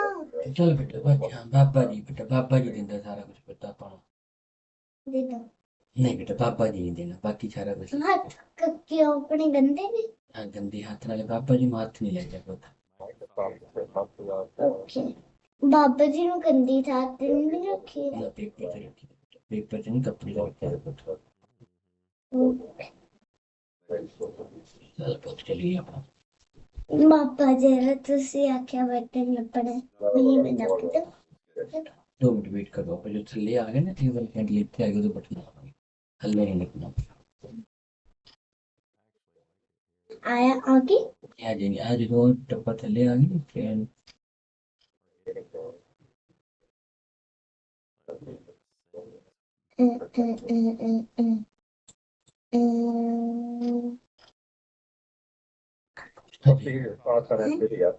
चल बेटा बाबा जी देता सारा कुछ पता पाना दे दो नहीं बेटा पापा जी नहीं देना बाकी सारा कुछ हाथ क्यों अपने गंदे ने हाँ गंदे हाथ नाले पापा जी हाथ नहीं लग जाता ओके बाबा जी ने गंदी हाथ नहीं रखी पेपर से रखी पेपर से नहीं कपड़े से रखा चल बहुत चलिए अपना पापा जरा तुसी आख्या बटन नपड़ा नहीं मैं नप दो 2 मिनट वेट करो पर जो थल्ले आ गए ना टेबल के लेते आएगा तो बटन दबाएंगे हल्ले नहीं निकलना आया आगे आज वो डब्बा थल्ले आ गए train I'll see your thoughts on that video.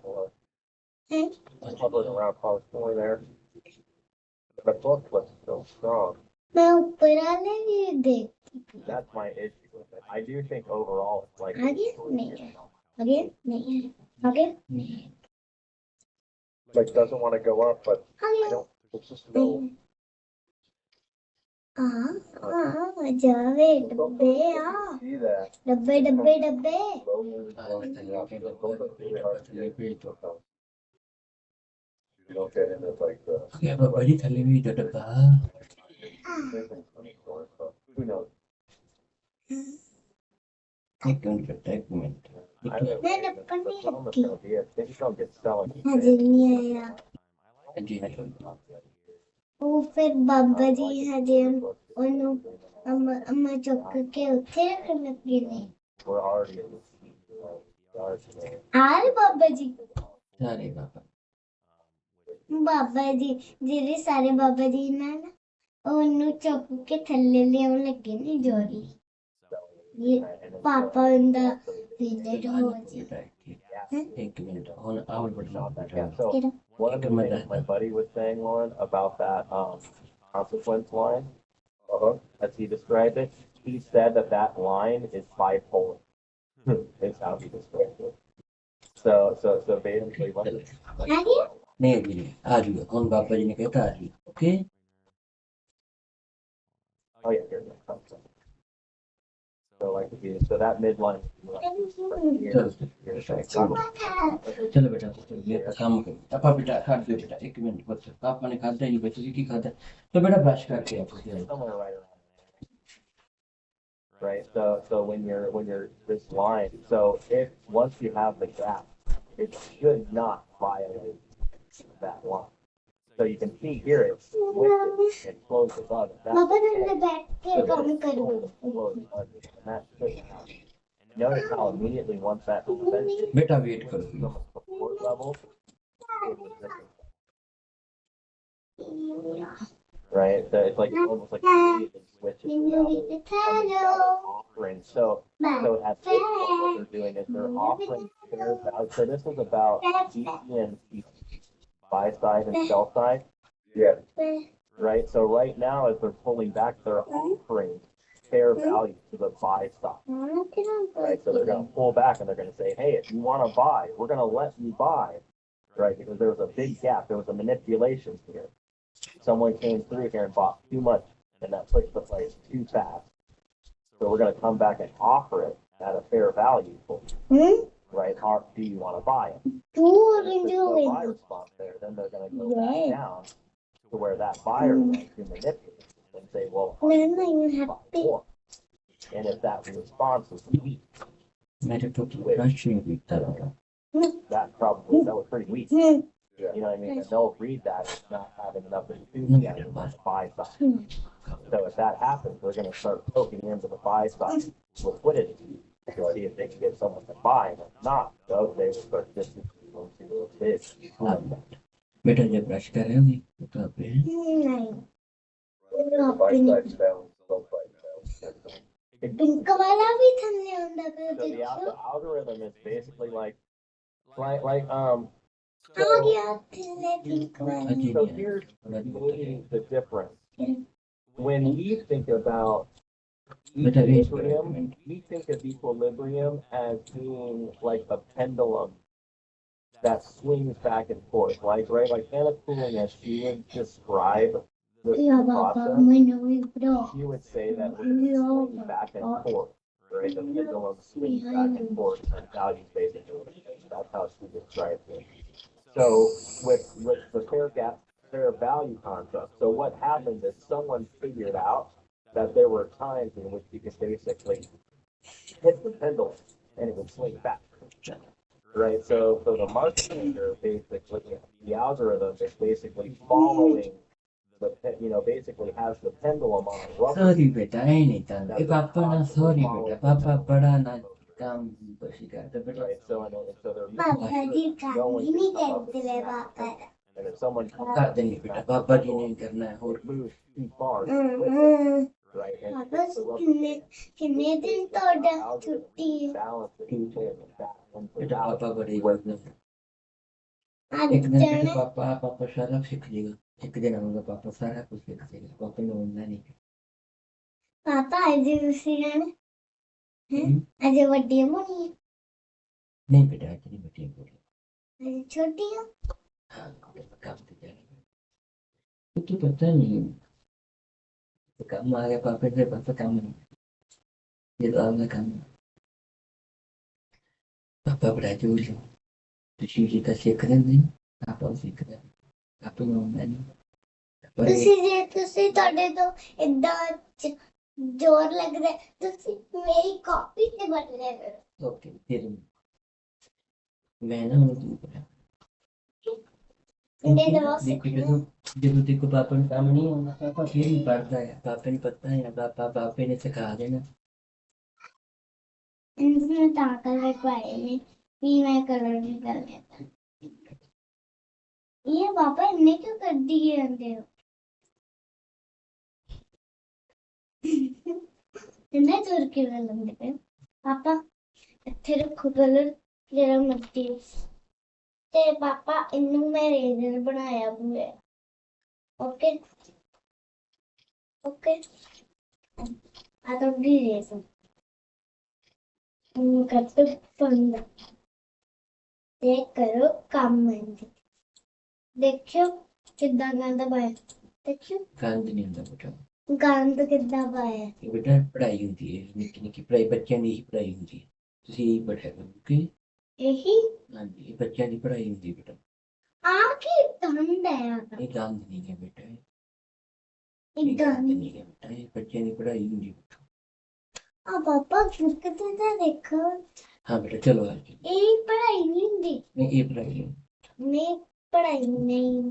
Hovering around Paul's Point there. The book was so strong. मैं ऊपर वाले ये देख That's my issue with it. I do think overall it's like आगे नहीं है आगे नहीं है आगे like doesn't want to go up, but I आगे don't. It's just no. जावे डब्बे आ See that. डब्बे डब्बे डब्बे You don't get into like the. क्या बाबा जी थल्ले भी तो डब्बा Who knows? एक मिनट I don't know. मैं डब्बा नहीं It's almost रखी gonna be it. They just don't get selling. हजे नहीं आया जी वो फिर बाबा जी हजे उन्हों अम्मा चुक के उठे रखने लगे ने We're already in the आरे बाबा जी सारे बाबा बाबा जी जेरे सारे बाबा जी ना ਉਹਨੂੰ ਚੁੱਕ ਕੇ ਥੱਲੇ ਲਿਆਉਣ ਲੱਗੇ ਨੇ ਜੋਰੀ ये And then पापा so- इंदा so- विलेज हो जी एक मिनट और बढ़िया Yeah, so तेरा one of the things my buddy was saying, Lauren, about that consequence line, as he described it, he said that that line is bipolar. Is how he described it. So basically, what is नहीं अभी आ रही कौन बाबा जी ने कहता आ रही okay oh yeah, here it comes. So like if you so that midline. चलो बेटा मेरा काम करो पापा बेटा खाट दो बेटा एक मिनट बस पापा ने खाता ही नहीं बच्चे की खाता है तो बेटा ब्रश करके आप Somewhere right around there. Right. So when you're this line, so if once you have the gap, it should not violate that line. So you can see here it's twisted and closed above it. That's पापा ने okay. बैठ के So काम it's करो closed under, and that shouldn't happen. Notice how immediately once that suspension बेटा wait करो from a support level, it was different. Right? So it's like almost like immediately switches to that coming down and offering. So at this point, what they're doing is they're offering fair value. So this is about GC and CC, buy side and sell side. Yeah. Right? So right now, as they're pulling back, they're offering fair value to the buy side. Right? So they're going to pull back and they're going to say, hey, if you want to buy, we're going to let you buy. Right? Because there was a big gap. There was a manipulation here. Someone came through here and bought too much and that pushed the price too fast. So we're going to come back and offer it at a fair value for you. Right? Or do you want to buy it? If there's no buyer spot there, then they're going to go back down to where that buyer was to manipulate and say, well, are you willing to buy more? And if that response is weak, मेरे तो brush नहीं दिखता रहा that was pretty weak. You know what I mean? And they'll read that as not having enough enthusiasm on the buy side. So if that happens, they're going to start poking into the buy side liquidity to see if they can get someone to buy. And if not, though, they will start distributing into a bid. बेटा जब brush कर रहे हो तो आप Buy side balance, sell side balance. Pink वाला भी थमने होता So the है algorithm is basically like आ गया थमने पिंक वाला so here's maybe the difference. When we think about equilibrium, we think of equilibrium as being like a pendulum that swings back and forth. Like Anna Cooling, as she would describe the या बाबा process, मैंने भी bro she would say that it swings back and forth. Right? The pendulum swings back and forth and values basically. That's how she describes it. So with the fair value concept, so what happened is someone figured out that there were times in which you could basically hit the pendulum and it would swing back. Right? So the market maker basically, the algorithm is basically following basically has the pendulum on a rubber. Sorry बेटा आई नहीं था ए पापा ना sorry बेटा पापा बड़ा ना काम बसी करता बेटा Right? So they're पापा जी काम ही नहीं करते वे पापा and if someone कर देंगे बेटा पापा जी ने करना है और moves too far, right? And पापा the rubber कितने दिन तो छुट्टी balance it back into बेटा balance. पापा बड़े वजन आज एक दिन बेटा जाने पापा सारा सीख लेगा एक दिन आऊंगा पापा सारा कुछ सीख लेगा पापा ने बोलना नहीं पापा आज दूसरी जाने आज बड़ी मोनी नहीं बेटा आज नहीं बेटी बोले आज छोटी है हाँ काम तो जाएगा तो पता नहीं काम आ गया पापा से पापा काम नहीं ये तो आगे काम पापा बड़ा जोर तो शिव जी का सीख रहे नहीं पापा सीख रहे पापा ने बोलना नहीं ਤੁਸੀਂ ਤੁਹਾਡੇ ਤੋਂ ਇਦਾਂ ਜ਼ੋਰ ਲੱਗ ਰਿਹਾ ਤੁਸੀਂ ਮੇਰੀ ਕਾਪੀ ਤੇ ਬਣ ਲੈ ਕਰੋ ओके फिर मैं ना उनको देखो देखो पापा ने काम नहीं होना पापा फिर भी पढ़ता है पापा ने पता है पापा ने सिखा देना इनसे ताकत रखवाए में भी मैं कलर नहीं कर लेता ये पापा इन्हें क्यों कर दिए अंधे हो ਇੰਨੇ ਤੁਰ ਕੇ ਲੰਦੇ ਪਏ ਪਾਪਾ ਇੱਥੇ ਰੱਖੋ ਕਲਰ ਜਿਹੜਾ ਮਰਜ਼ੀ ਤੇ ਪਾਪਾ ਇਹਨੂੰ ਮੈਂ ਰੇਜ਼ਰ ਬਣਾਇਆ ਹੋਇਆ ਓਕੇ ਓਕੇ ਆ ਤਾਂ ਵੀ ਰੇਜ਼ਰ ਉਹਨੂੰ ਕੱਟ ਪੰਦਾ ਤੇ ਕਰੋ ਕੰਮ ਇਹਦੇ ਦੇਖਿਓ ਕਿੱਦਾਂ ਗੰਦ ਪਾਇਆ ਦੇਖਿਓ ਗੰਦ ਨਹੀਂ ਹੁੰਦਾ ਬੇਟਾ ਗੰਦ ਕਿੱਦਾਂ ਪਾਇਆ ਇਹ ਬੇਟਾ ਪੜ੍ਹਾਈ ਹੁੰਦੀ ਹੈ ਨਿੱਕੀ ਨਿੱਕੀ ਪੜ੍ਹਾਈ ਬੱਚਿਆਂ ਦੀ ਹੀ ਪੜ੍ਹਾਈ ਹੁੰਦੀ ਹੈ ਤੁਸੀਂ ਇਹੀ ਪੜ੍ਹਿਆ ਕਰੋ ਓਕੇ ਇਹੀ ਹਾਂਜੀ ਇਹ ਬੱਚਿਆਂ ਦੀ ਪੜ੍ਹਾਈ ਹੁੰਦੀ ਹੈ ਬੇਟਾ ਆ ਕੀ ਗੰਦ ਹੈ ਆ ਇਹ ਗੰਦ ਨਹੀਂ ਹੈ ਬੇਟਾ ਇਹ ਇਹ ਗੰਦ ਗੰਦ ਨਹੀਂ ਹੈ ਬੇਟਾ ਇਹ ਬੱਚਿਆਂ ਦੀ ਪੜ੍ਹਾਈ ਹੁੰਦੀ ਹੈ ਬੇਟਾ ਆ ਪਾਪਾ ਕਿਤੇ ਤਾਂ ਦੇਖੋ हाँ बेटा चलो आज ਇਹ ਪੜ੍ਹਾਈ ਨਹੀਂ ਹੁੰਦੀ नहीं ये पढ़ाई है ਨਹੀਂ ਪੜ੍ਹਾਈ ਨਹੀਂ